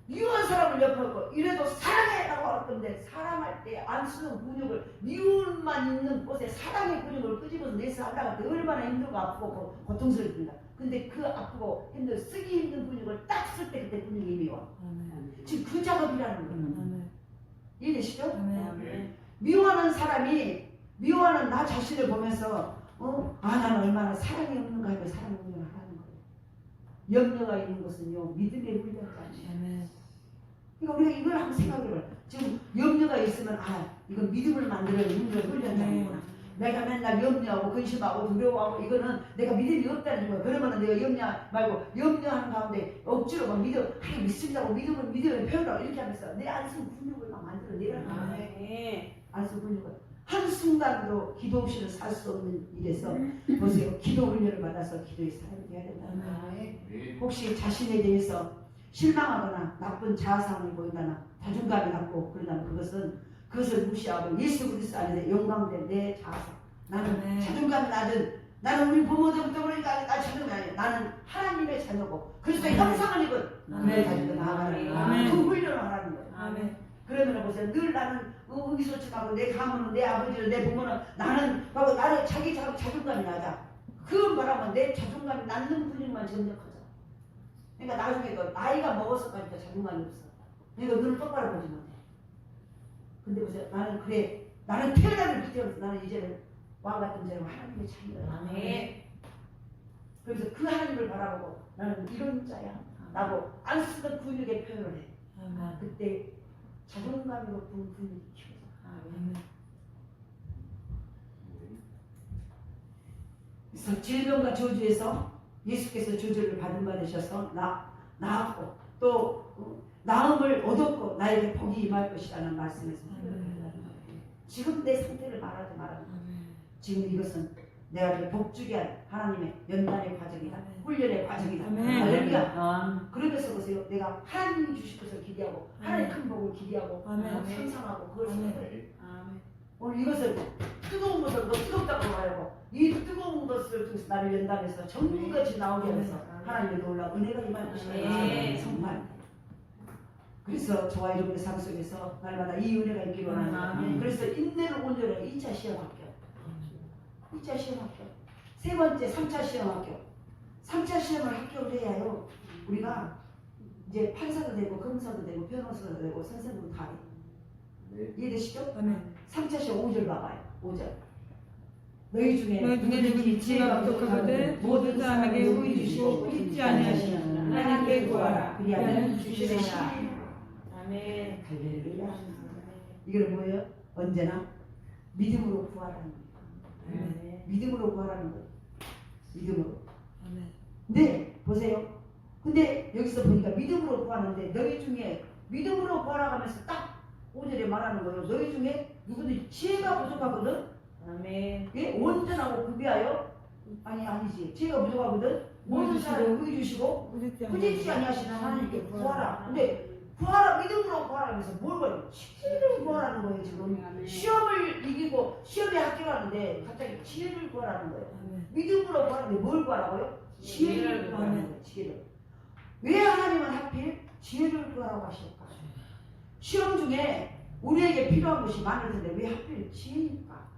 미워한 사람을 옆에 하고 이래도 사랑해라고 할 건데 사랑할 때 안 쓰는 근육을 미움만 있는 곳에 사랑의 근육을 끄집어서 내서 하려고 할 때 얼마나 힘들고 아프고 고통스럽습니다. 근데 그 아프고 쓰기 힘든 근육을 딱 쓸 때 그때 근육이 미워. 지금 그 작업이라는 거예요. 이해되시죠? 미워하는 사람이 미워하는 나 자신을 보면서 나는 얼마나 사랑이 없는가 하고 사랑의 훈련을 하는 거예요. 염려가 있는 것은요 믿음의 훈련까지. 그러니까 우리가 이걸 한번 생각해봐요. 지금 염려가 있으면 이건 믿음을 만드는 훈련장이구나. 내가 맨날 염려하고 근심하고 두려워하고 이거는 내가 믿음이 없다는 거야. 그러면 내가 염려 말고 염려하는 가운데 억지로 막 하나님 믿습니다고 믿음을 표현하고 이렇게 하면서 내 안쓴 근육을 막 만들어내라는 거야. 안쓴 근육을 한순간도 기도 없이는 살 수 없는 일에서 보세요. 기도 훈련을 받아서 기도의 사람이 되어야 된다는 거예요. 혹시 자신에 대해서 실망하거나 나쁜 자아상을 보이거나 자존감이 낮고 그러다면 그것을 무시하고 예수 그리스도 안에서 영광된 내 자아상. 나는 자존감이 낮은 나는 우리 부모들부터 그러니까 나 자존감이 아니야. 나는 하나님의 자녀고 그리스도의 형상을 입은 내 가지고 나아가는 그 훈련을 하라는 거예요. 그러면 보세요. 늘 나는 의기소침하고 내 가문은 내 아버지는 내 부모는 나는 자기 자존감이 낮아. 그건 말하면 내 자존감이 낮는 분위기만 점점 커져. 그러니까 나중에 나이가 먹어서까지 자존감이 없어. 그러니까 눈을 똑바로 보지 못해. 근데 보세요. 나는 태어나는 기태로서 나는 이제는 왕 같은 자로 하나님의 자녀야. 그래서 그 하나님을 바라보고 나는 이런 자야 라고 안 쓰던 근육의 표현을 해. 그때 자존감이 높은 근육이 키워져. 그래서 질병과 저주에서 예수께서 저주를 받으셔서 나았고 또 나음을 얻었고 나에게 복이 임할 것이라는 말씀에서 지금 내 상태를 말하지 말아요. 지금 이것은 내가 복주게 한 하나님의 연단의 과정이다. 훈련의 과정이다. 할렐루야. 그러면서 보세요. 내가 하나님이 주실 것을 기대하고 하나님의 큰 복을 기대하고 상상하고 그걸 생각해. 오늘 이것을 뜨거운 것을 너 뜨겁다고 말하고 이 뜨거운 것을 통해서 나를 연단해서 전부같이 나오게 하면서 하나님의 놀라운 은혜가 임할 것이다. 성만. 그래서 저와 여러분의 삶 속에서 날마다 이 은혜가 있기를 원합니다. 그래서 인내를 온전히 2차 시험 합격, 2차 시험 합격, 세 번째 3차 시험 합격. 3차 시험을 합격을 해야요 우리가 이제 판사도 되고 검사도 되고 변호사도 되고 선생님도 다 해. 이해되시죠? 3차 시험 5절 봐봐요. 5절. 너희 중에 누구든지 지혜가 부족하거든 모든 사람에게 후히 주시고 잊지 아니하시는 하나님께 구하라 그리하면 주시리라. 아멘. 할렐루야. 이건 뭐예요? 언제나 믿음으로 구하라는 거예요. 믿음으로 구하라는 거예요. 믿음으로. 네, 보세요. 근데 여기서 보니까 믿음으로 구하는데 너희 중에 믿음으로 구하라 하면서 딱 5절에 말하는 거예요. 너희 중에 누구든지 지혜가 부족하거든. 아멘. 예? 온전하고 구비하여 아니지. 지혜가 부족하거든. 모든 사람을 구해 주시고 꾸짖지 아니하시는 하나님께 구하라. 근데 구하라, 믿음으로 구하라면서 뭘 구하라? 지혜를 구하라는 거예요. 지금 시험을 이기고 시험에 합격하는데 갑자기 지혜를 구하라는 거예요. 믿음으로 구하는데 뭘 구하라고요? 지혜를 구하라는 거예요. 지혜를. 왜 하나님은 하필 지혜를 구하라고 하실까? 시험 중에 우리에게 필요한 것이 많을 텐데 왜 하필 지혜일까?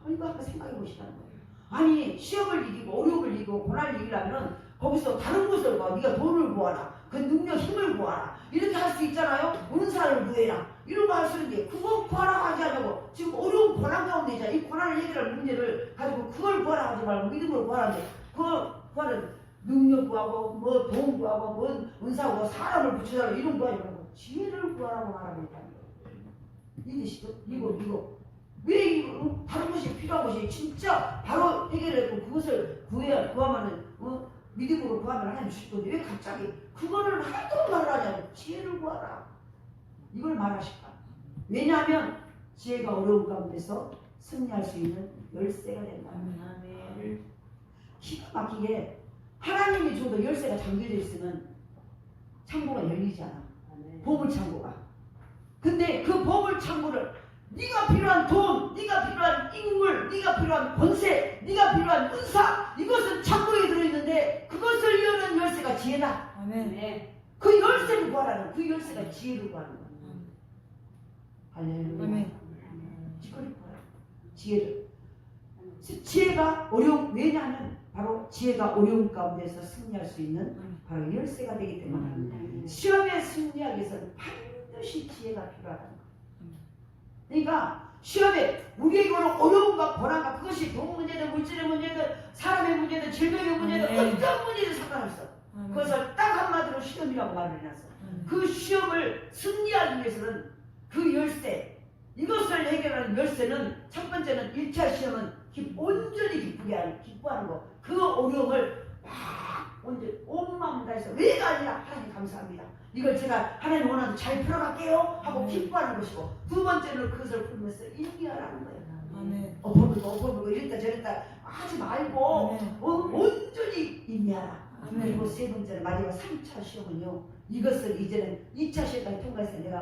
이거 한번 생각해 보시라는 거예요. 아니 시험을 이기고 어려움을 이기고 고난을 이기려면 거기서 다른 것을 봐. 네가 돈을 구하라. 그 능력 힘을 구하라. 이렇게 할 수 있잖아요. 은사를 구해라. 이런 거 할 수 있는데 그거 구하라고 하지 않냐고. 지금 어려운 고난 가운데 있잖아. 이 고난을 해결할 문제를 가지고 그걸 구하라 하지 말고 믿음으로 구하라는데 그거 구하는 능력 구하고 뭐 돈 구하고 뭐 은사 구하고 사람을 붙여달라고 이런 거 하지 말고 지혜를 구하라고 말하고 있다는 거예요. 이해되시죠? 이거 왜 이거 다른 것이 필요한 것이 진짜 바로 해결했고 그것을 구하면은 믿음으로 구하면 하나님 주실 건데 왜 갑자기 그거를 하나도 말을 하냐고. 지혜를 구하라 이걸 말하실까. 왜냐하면 지혜가 어려운 가운데서 승리할 수 있는 열쇠가 된다. 아멘. 기가 막히게 하나님이 줘도 열쇠가 잠겨져 있으면 창고가 열리지 않아. 보물창고가. 근데 그 보물창고를 네가 필요한 돈, 네가 필요한 인물, 네가 필요한 권세, 네가 필요한 은사 이것은 창고에 들어있는데 그것을 여는 열쇠가 지혜다. 아멘. 그 열쇠를 구하라는 그 열쇠가 지혜를 구하는 거야. 할렐루야. 아멘. 지혜를 구하라. 지혜를. 지혜가 어려움 왜냐하면 바로 지혜가 어려움 가운데서 승리할 수 있는 바로 열쇠가 되기 때문에 시험에 승리하기 위해서는 반드시 지혜가 필요하다는 거예요. 그러니까 시험에 우리에게 오는 어려움과 고난과 그것이 돈 문제든 물질의 문제든 사람의 문제든 질병의 문제든 어떤 문제든 상관없어. 그것을 딱 한마디로 시험이라고 말을 해놨어. 그 시험을 승리하기 위해서는 그 열쇠 이것을 해결하는 열쇠는 첫 번째는 1차 시험은 온전히 기뻐하는 거. 그 어려움을 막 온전히 온 마음 다해서 왜가 아니라 하나님 감사합니다. 이걸 제가 하나님 원하는 잘 풀어갈게요 하고 기뻐하는 것이고 두 번째는 그것을 풀면서 인기하라는 거예요. 아멘. 엎어불고 이랬다 저랬다 하지 말고 온전히 인내하라. 그리고 세 번째는 마지막 3차 시험은요. 이것을 이제는 2차 시험까지 통과해서 내가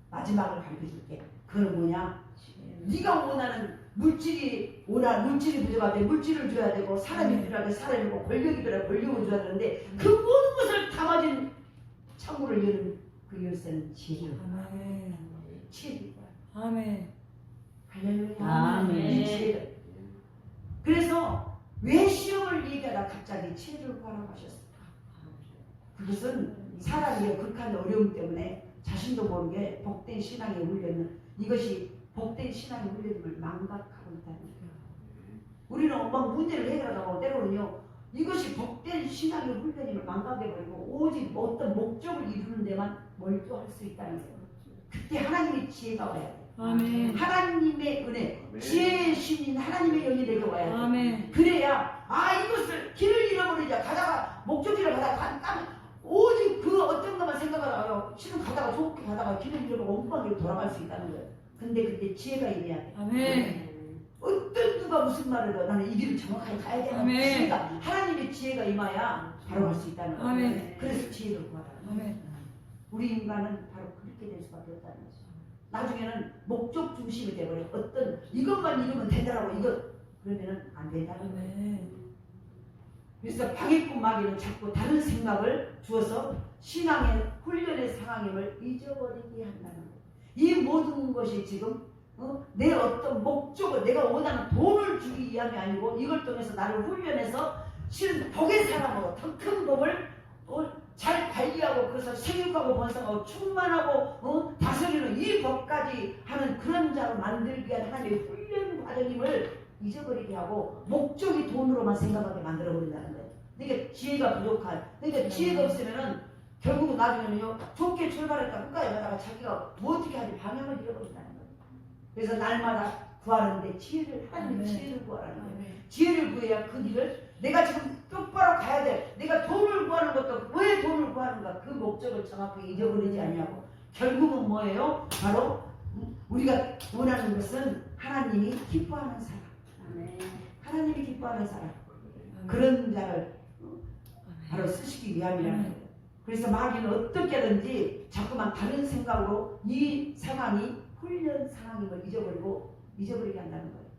마지막을 가르쳐줄게. 그건 뭐냐? 네가 원하는 물질이 부족할 때 물질을 줘야 되고 사람이 필요할 때 사람이고 권력이 필요할 때 권력을 줘야 되는데 그 모든 것을 담아진 창문을 여는 그 열쇠는 지혜를. 아멘. 지혜를. 아멘. 할렐루야. 아멘. 지혜를. 그래서 왜 시험을 얘기하다 갑자기 지혜를 구하라고 하셨을까? 그것은 사람의 극한 어려움 때문에 자신도 모르게 복된 신앙의 훈련은 이것이 복된 신앙의 훈련임을 망각하고 있다는 거예요. 우리는 엄청 문제를 해결하다가 때로는요 이것이 복된 신앙의 훈련임을 망각해버리고 오직 어떤 목적을 이루는 데만 몰두할 수 있다는 거예요. 그때 하나님의 지혜가 와야 돼요. 아멘. 하나님의 은혜, 지혜의 신인 하나님의 영이 내게 와야 돼요. 아멘. 그래야 이것을 길을 잃어버리자 가다가 목적지를 가다가 오직 그 어떤 것만 생각하다가 실은 가다가 좋게 가다가 길을 잃어버리고 엉뚱하게 돌아갈 수 있다는 거예요. 근데 그때 지혜가 임해야 돼. 아멘. 어떤 누가 무슨 말을 해도 나는 이 길을 정확하게 가야 되는 아멘. 지혜가 하나님의 지혜가 임하야 바로 갈 수 있다는 거예요. 아멘. 그래서 지혜를 구하라. 아멘. 우리 인간은 바로 그렇게 될 수밖에 없다는 거죠. 나중에는 목적 중심이 돼버려. 어떤 이것만 이루면 되더라고 그러면은 안 된다는 거예요. 아멘. 그래서 방해꾼 마귀는 자꾸 다른 생각을 주어서 신앙의 훈련의 상황임을 잊어버리게 한다는 거예요. 이 모든 것이 지금 내 어떤 목적을 내가 원하는 돈을 주기 위함이 아니고 이걸 통해서 나를 훈련해서 실은 복의 사람으로 더 큰 복을 잘 관리하고 그래서 생육하고 번성하고 충만하고 다스리는 이 법까지 하는 그런 자로 만들기 위한 하나님의 훈련 과정임을 잊어버리게 하고 목적이 돈으로만 생각하게 만들어버린다는 거예요. 그러니까 지혜가 부족한 그러니까 지혜가 없으면은 결국은 나중에는요 좋게 출발했다 끝까지 가다가 자기가 뭐 어떻게 하지 방향을 잃어버린다는 거예요. 그래서 날마다 구하는데 지혜를 하나님의 지혜를 구하라는 거예요. 지혜를 구해야 그 길을 내가 지금 똑바로 가야 돼. 내가 돈을 구하는 것도 왜 돈을 구하는가 그 목적을 정확하게 잊어버리지 않냐고. 결국은 뭐예요? 바로 우리가 원하는 것은 하나님이 기뻐하는 사람. 하나님이 기뻐하는 사람. 그런 자를 바로 쓰시기 위함이라는 거예요. 그래서 마귀는 어떻게든지 자꾸만 다른 생각으로 이 상황이 훈련 상황임을 잊어버리게 한다는 거예요.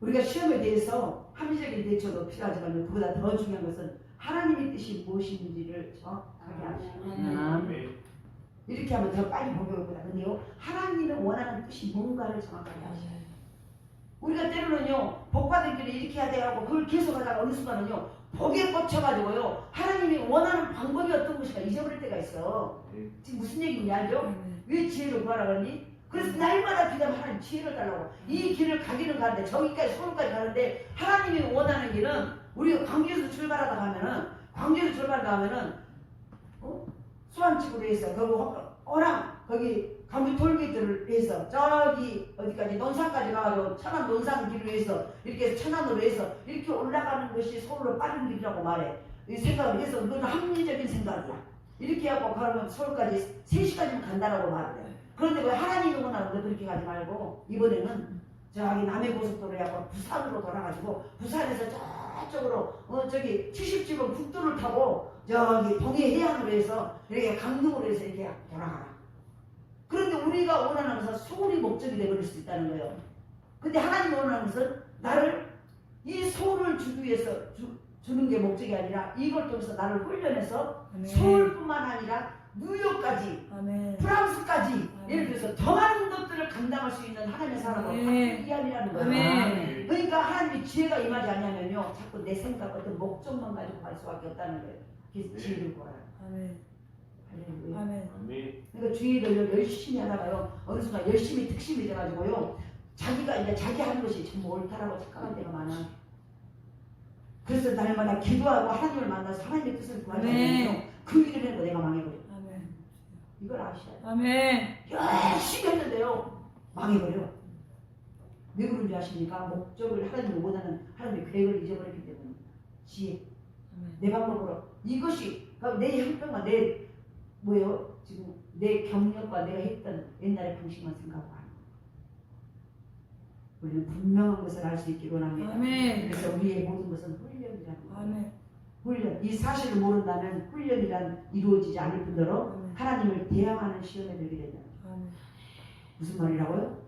우리가 시험에 대해서 합리적인 대처도 필요하지만 그보다 더 중요한 것은 하나님의 뜻이 무엇인지를 정확하게 아시는 아멘. 이렇게 하면 더 빨리 보게 올 거다. 근데요, 하나님의 원하는 뜻이 뭔가를 정확하게 아셔요. 우리가 때로는요, 복받은 길을 이렇게 해야 돼가고 그걸 계속 하다가 어느 순간은요, 복에 꽂혀가지고요, 하나님이 원하는 방법이 어떤 것인가 잊어버릴 때가 있어. 지금 무슨 얘기인지 알죠? 왜 지혜를 구하라 그러니? 그래서 날마다 기도하면 하나님 지혜를 달라고. 이 길을 가기는 가는데, 저기까지 서울까지 가는데, 하나님이 원하는 길은 우리가 광주에서 출발하다 가면은 수안집으로 해서 거기 호랑 거기 강주 톨게이트를 해서 저기 어디까지 논산까지 가가지고 천안 논산 길로 해서 이렇게 천안으로 해서 이렇게 올라가는 것이 서울로 빠른 길이라고 말해. 이 생각을 해서 그건 합리적인 생각이야. 이렇게 하고 가면 서울까지 3시간이면 간다라고 말을 해. 그런데 왜 하나님이 원하는데 그렇게 가지 말고 이번에는 저기 남해고속도로 해갖고 부산으로 돌아가지고 부산에서 저쪽으로 저기 70지번 국도를 타고 저기 동해해안으로 해서 이렇게 강릉으로 해서 이렇게 돌아가라. 그런데 우리가 원하는 것은 서울이 목적이 되어버릴 수 있다는 거예요. 근데 하나님이 원하는 것은 나를 이 서울을 주기 위해서 주는 게 목적이 아니라 이걸 통해서 나를 훈련해서 아멘. 서울뿐만 아니라 뉴욕까지 아멘. 프랑스까지 아멘. 예를 들어서 더 많은 것들을 감당할 수 있는 하나님의 사람으로 아멘. 바꾸기하라는 거예요. 아멘. 그러니까 하나님이 지혜가 임하지 않냐면요, 자꾸 내 생각 어떤 목적만 가지고 갈 수밖에 없다는 거예요. 그래서 지혜를 구하라. 아멘. 할렐루야. 아멘. 그러니까 주의를 열심히 하다가요, 어느 순간 열심히 특심이 돼가지고요, 자기가 이제 자기 하는 것이 전부 옳다라고 착각할 때가 많아. 그래서 날마다 기도하고 하나님을 만나서 하나님의 뜻을 구하지 않으면 그 일을 해도 내가 망해버려. 아멘. 이걸 아셔야 돼. 아멘. 열심히 했는데요, 망해버려. 왜 그런지 아십니까? 목적을 하나님이 원하는 하나님의 계획을 잊어버렸기 때문에. 지혜. 아멘. 내 방법으로 이것이 그러니까 내 형편과 내 뭐예요? 지금 내 경력과 내가 했던 옛날의 방식만 생각하고 하는 거예요. 우리는 분명한 것을 알 수 있기 원합니다. 아멘. 그래서 우리의 모든 것은 훈련이라는 거예요. 아멘. 훈련. 이 사실을 모른다면 훈련이란 이루어지지 않을 뿐더러 아멘. 하나님을 대항하는 시험에 들게 된다. 아멘. 무슨 말이라고요?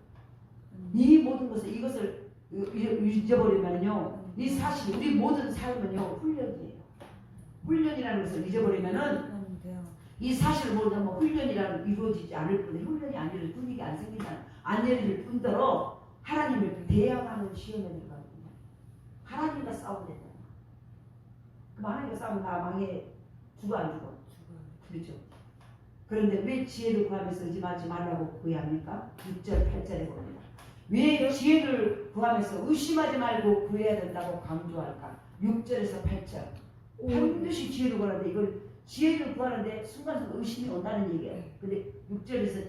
이 모든 것을 이것을 잊어버리면요, 이 사실 우리 모든 삶은요 훈련이에요. 훈련이라는 것을 잊어버리면은 이 사실을 모르면 훈련이라는 이루어지지 않을 뿐, 훈련이 아니를 분위기 안 생긴다, 안 열릴 뿐더러 하나님을 대항하는 시험에 들어가거든요. 하나님과 싸우게 된다. 그럼 하나님과 싸우면 나 망해 죽어 안 죽어? 그렇죠. 그런데 왜 지혜를 구하면서 의심하지 말라고 구해합니까? 6절 8절에 봅니다. 왜 지혜를 구하면서 의심하지 말고 구해야 된다고 강조할까? 6절에서 8절. 반드시 지혜를 구하는데 이걸 지혜를 구하는데 순간순간 의심이 온다는 얘기예요. 근데 6절에서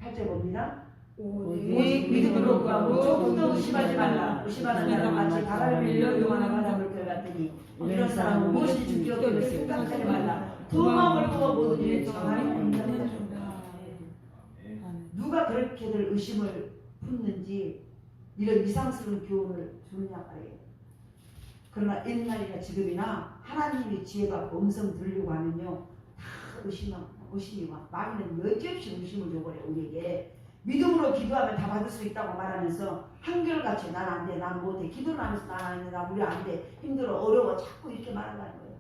8절 봅니다. 오직 믿음으로 구하고 조금도 의심하지 말라. 의심하는 자는 마치 바다를 밀려 요만한 바닷물 결 같으니 이런 사람은 무엇이 주기 없기를 생각하지 말라. 두 마음을 두어 모든 일에 정하여 인정한다. 누가 그렇게들 의심을 품는지 이런 이상스러운 교훈을 주느냐 말이에요. 그러나 옛날이나 지금이나 하나님의 지혜가 음성 들리고 하면요, 다 의심이 와. 마귀는 여지없이 의심을 줘버려. 우리에게 믿음으로 기도하면 다 받을 수 있다고 말하면서 한결같이 난 안 돼, 난 못해, 기도를 하면서 난 안 돼, 나 우리 안 돼, 힘들어, 어려워, 자꾸 이렇게 말한다는 거예요.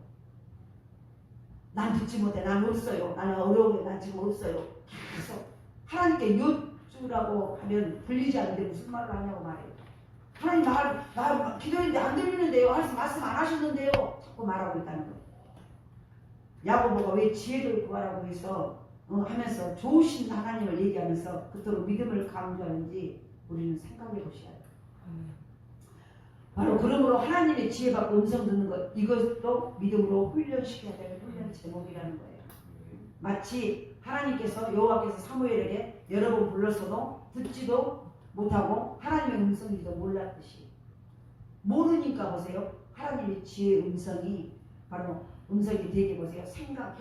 난 듣지 못해, 난 없어요, 나는 어려워요, 난 지금 없어요. 계속 하나님께 여쭈라고 하면 들리지 않는데 무슨 말을 하냐고 말해요. 하나님 나 기도했는데 안 들리는데요, 말씀 안 하셨는데요, 자꾸 말하고 있다는 거예요. 야고보가 왜 지혜를 구하라고 해서 하면서 좋으신 하나님을 얘기하면서 그토록 믿음을 강조하는지 우리는 생각해 보셔야 돼요. 바로 그러므로 하나님의 지혜 받고 음성 듣는 것, 이것도 믿음으로 훈련시켜야 되는 훈련 제목이라는 거예요. 마치 하나님께서 여호와께서 사무엘에게 여러 번 불렀어도 듣지도 못하고 하나님의 음성인지도 몰랐듯이, 모르니까 보세요, 하나님의 지혜의 음성이 바로 음성이 되게 보세요, 생각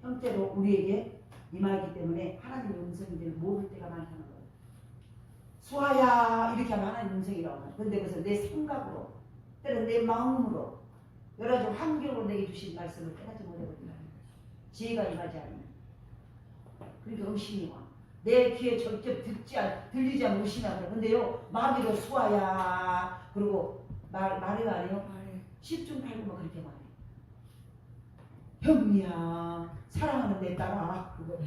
형태로 우리에게 임하기 때문에 하나님의 음성인지를 모를 때가 많다는 거예요. 수아야 이렇게 하면 하나님의 음성이라고 해요. 근데 그래서 내 생각으로, 때는 내 마음으로 여러 가지 환경으로 내게 주신 말씀을 깨닫지 못해버린다. 지혜가 임하지 않으면 그러니까 의심이 와. 내 귀에 직접 들리지 않는 의심이 안 돼. 근데요, 마귀도 수아야 그리고 말해요 안 해요? 10중 8구만 그렇게 말해. 현미야 사랑하는 내 딸아 그거.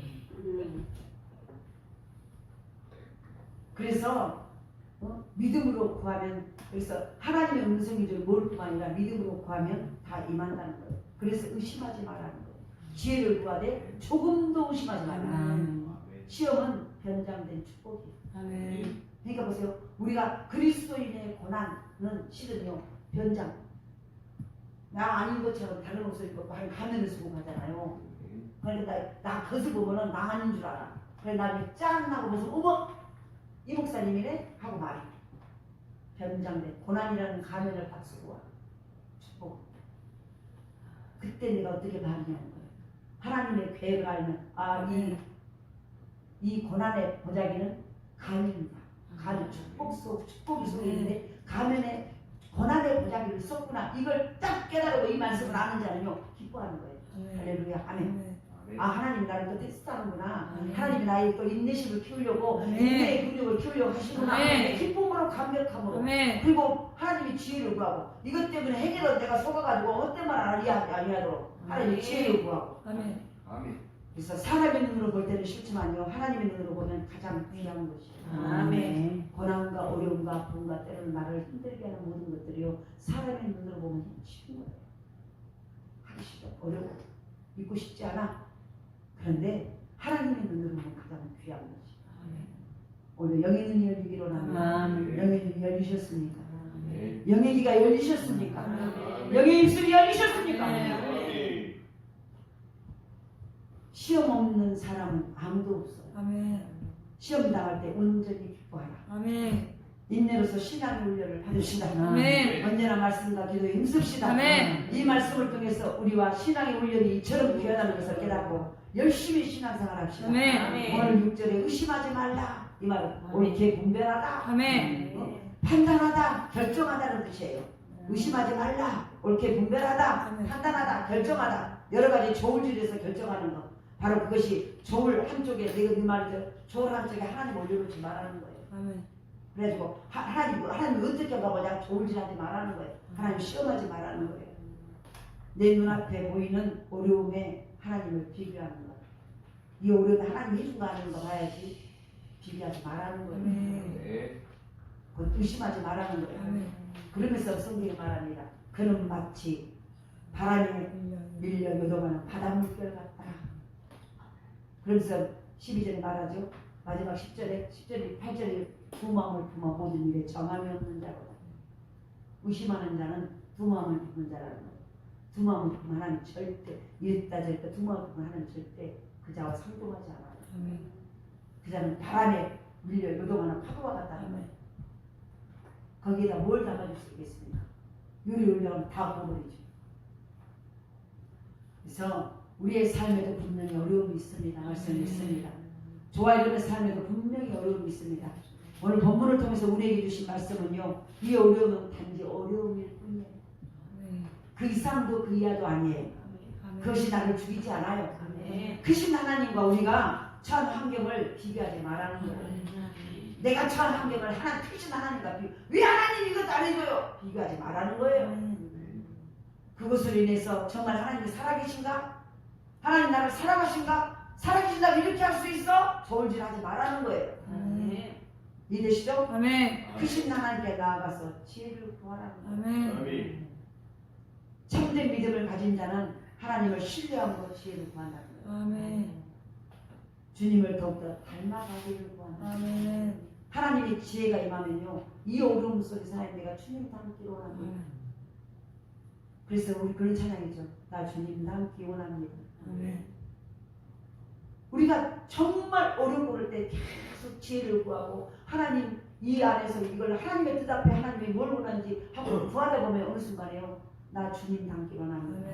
그래서 믿음으로 구하면 그래서 하나님의 음성인 줄 모르고 아니라 믿음으로 구하면 다 임한다는 거예요. 그래서 의심하지 말라는 거예요. 지혜를 구하되 조금도 의심하지 말라. 시험은 변장된 축복이에요. 아멘. 그러니까 보세요. 우리가 그리스도인의 고난은 실은요 변장. 나 아닌 것처럼 다른 옷을 입고 가면을 쓰고 가잖아요. 그러니까 나 그것을 보면은 나 아닌 줄 알아. 그래 나중에 짠 하고 보면서 어머 이 목사님이네 하고 말해. 변장된 고난이라는 가면을 딱 쓰고 와. 축복. 그때 내가 어떻게 반응하는 거예요. 하나님의 계획을 알면 이 고난의 보자기는 가면이다. 가면 축복이 속에 있는데 가면에 고난의 보자기를 썼구나. 이걸 딱 깨달고 이 말씀을 아는 자는요 기뻐하는 거예요. 할렐루야. 아멘. 하나님이 나를 또 테스트하는구나. 하나님이 나의 또 인내심을 키우려고 인내의 근육을 키우려고 하시구나. 기쁨으로 감격함으로. 그리고 하나님이 지혜를 구하고 이것 때문에 해결은 내가 속아가지고 헛된 말 아니하도록 하나님이 지혜를 구하고. 그래서 사람의 눈으로 볼 때는 싫지만요 하나님의 눈으로 보면 가장 귀한 것이에요. 고난과 어려움과 아픔과 때로는 나를 힘들게 하는 모든 것들이요 사람의 눈으로 보면 힘든 거예요. 하기 싫어 어려워 믿고 싶지 않아. 그런데 하나님의 눈으로 보면 가장 귀한 것이. 오늘 영의 눈이 열리기로 합니다. 영의 눈이 열리셨습니까? 영의 귀가 열리셨습니까? 영의 입술이 열리셨습니까? 시험 없는 사람은 아무도 없어요. 시험 당할 때 온전히 기뻐하라. 인내로서 신앙의 훈련을 받으시다. 언제나 말씀과 기도에 힘씁시다. 이 말씀을 통해서 우리와 신앙의 훈련이 이처럼 귀하다는 것을 깨닫고 열심히 신앙생활 합시다. 오늘 6절에 의심하지 말라. 이 말은 옳게 분별하다. 판단하다. 결정하다는 뜻이에요. 의심하지 말라. 옳게 분별하다. 판단하다. 결정하다. 여러 가지 조울질에서 결정하는 것. 바로 그것이 조울 한쪽에 내가 네 말이죠. 조울 한쪽에 하나님 올려놓지 말라는 거예요. 그래가지고 하나님 어떻게 가보자 조울질하지 말라는 거예요. 하나님 시험하지 말라는 거예요. 내 눈앞에 보이는 어려움에 하나님을 비교하는 거예요. 이 어려움에 하나님 해준 거 아는 거 봐야지 비교하지 말라는 거예요. 그건 의심하지 말라는 거예요. 그러면서 성경이 말합니다. 그는 마치 바람에 밀려 요동하는 바닷물결 같다. 그러면서 12절에 말하죠. 마지막 10절에 8절에 두 마음을 품어 모든 일에 정함이 없는 자로다. 의심하는 자는 두 마음을 품은 자라는 거예요. 두 마음을 품은 하나님 절대 이랬다 저랬다 두 마음을 품은 하나님 절대 그 자와 상종하지 않아요. 그 자는 바람에 밀려 요동하는 파도와 같다는 거예요. 거기에다 뭘 담아줄 수 있겠습니까? 요리 올려면 다 먹어버리죠. 그래서 우리의 삶에도 분명히 어려움이 있습니다. 말씀이 있습니다. 좋아하려는 삶에도 분명히 어려움이 있습니다. 오늘 본문을 통해서 우리에게 주신 말씀은요. 이 어려움은 단지 어려움일 뿐이에요. 그 이상도 그 이하도 아니에요. 그것이 나를 죽이지 않아요. 크신 하나님과 우리가 처한 환경을 비교하지 말라는 거예요. 내가 처한 환경을 크신 하나님과 왜 하나님 이것도 안 해줘요? 비교하지 말라는 거예요. 그것으로 인해서 정말 하나님이 살아계신가? 하나님 나를 사랑하신가? 살아계신다고 이렇게 할 수 있어? 저울질하지 말라는 거예요. 이해되시죠? 크신 하나님께 나아가서 지혜를 구하라는 거예요. 참된 믿음을 가진 자는 하나님을 신뢰함으로 지혜를 구한다는 거예요. 주님을 더욱더 닮아가기를 구한다는 거예요. 하나님의 지혜가 임하면요. 이 어려움 속에서 하나님 내가 주님 닮기 원합니다. 그래서 우리 그런 찬양이죠. 나 주님 닮기 원합니다. 우리가 정말 어려운 그럴 때 계속 지혜를 구하고 하나님 이 안에서 이걸 하나님의 뜻 앞에 하나님이 뭘 원하는지 하고 구하다 보면 어느 순간에요. 나 주님 닮기 원합니다.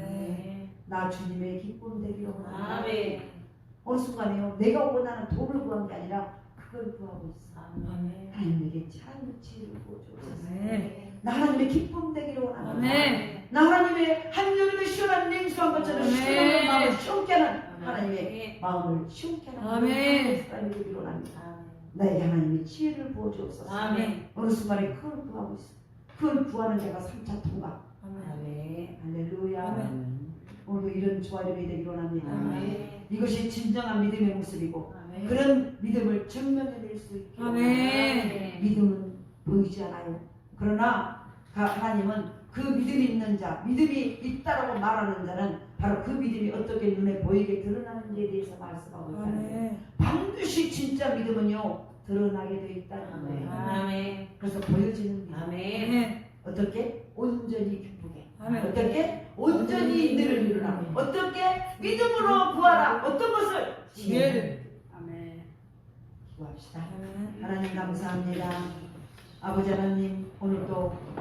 나 주님의 기쁨 되기를 원합니다. 어느 순간에요. 내가 원하는 돈을 구한 게 아니라 그걸 구하고 있어. 하나님 내게 찬 지혜를 부어주옵소서. 나 하나님의 기쁨 되기를 원합니다. 나 하나님의 한여름의 시원한 냉수한 것처럼 시원한 마음을 시원케 하는 하나님의 마음을 시원케 하는 사람이 되기를 원합니다. 나에게 하나님의 지혜를 부어주옵소서. 어느 순간에 그걸 구하고 있어. 그걸 구하는 자가 3차 통과. 할렐루야. 오늘도 이런 조화력이 되기로 합니다. 아멘. 이것이 진정한 믿음의 모습이고 아멘. 그런 믿음을 증명해낼 수 있게 아멘. 믿음은 보이지 않아요. 그러나 하나님은 그 믿음이 있는 자, 믿음이 있다라고 말하는 자는 바로 그 믿음이 어떻게 눈에 보이게 드러나는지에 대해서 말씀하고 있다는 거예요. 아멘. 반드시 진짜 믿음은요 드러나게 되어 있다는 거예요. 아멘. 그래서 보여지는 믿음. 아멘. 아멘. 어떻게? 온전히 기쁘게. 아멘. 어떻게? 온전히 너를 이루라. 어떻게? 믿음으로 구하라. 어떤 것을? 지혜를. 아멘. 구합시다. 아멘. 하나님 감사합니다. 아버지 하나님 오늘도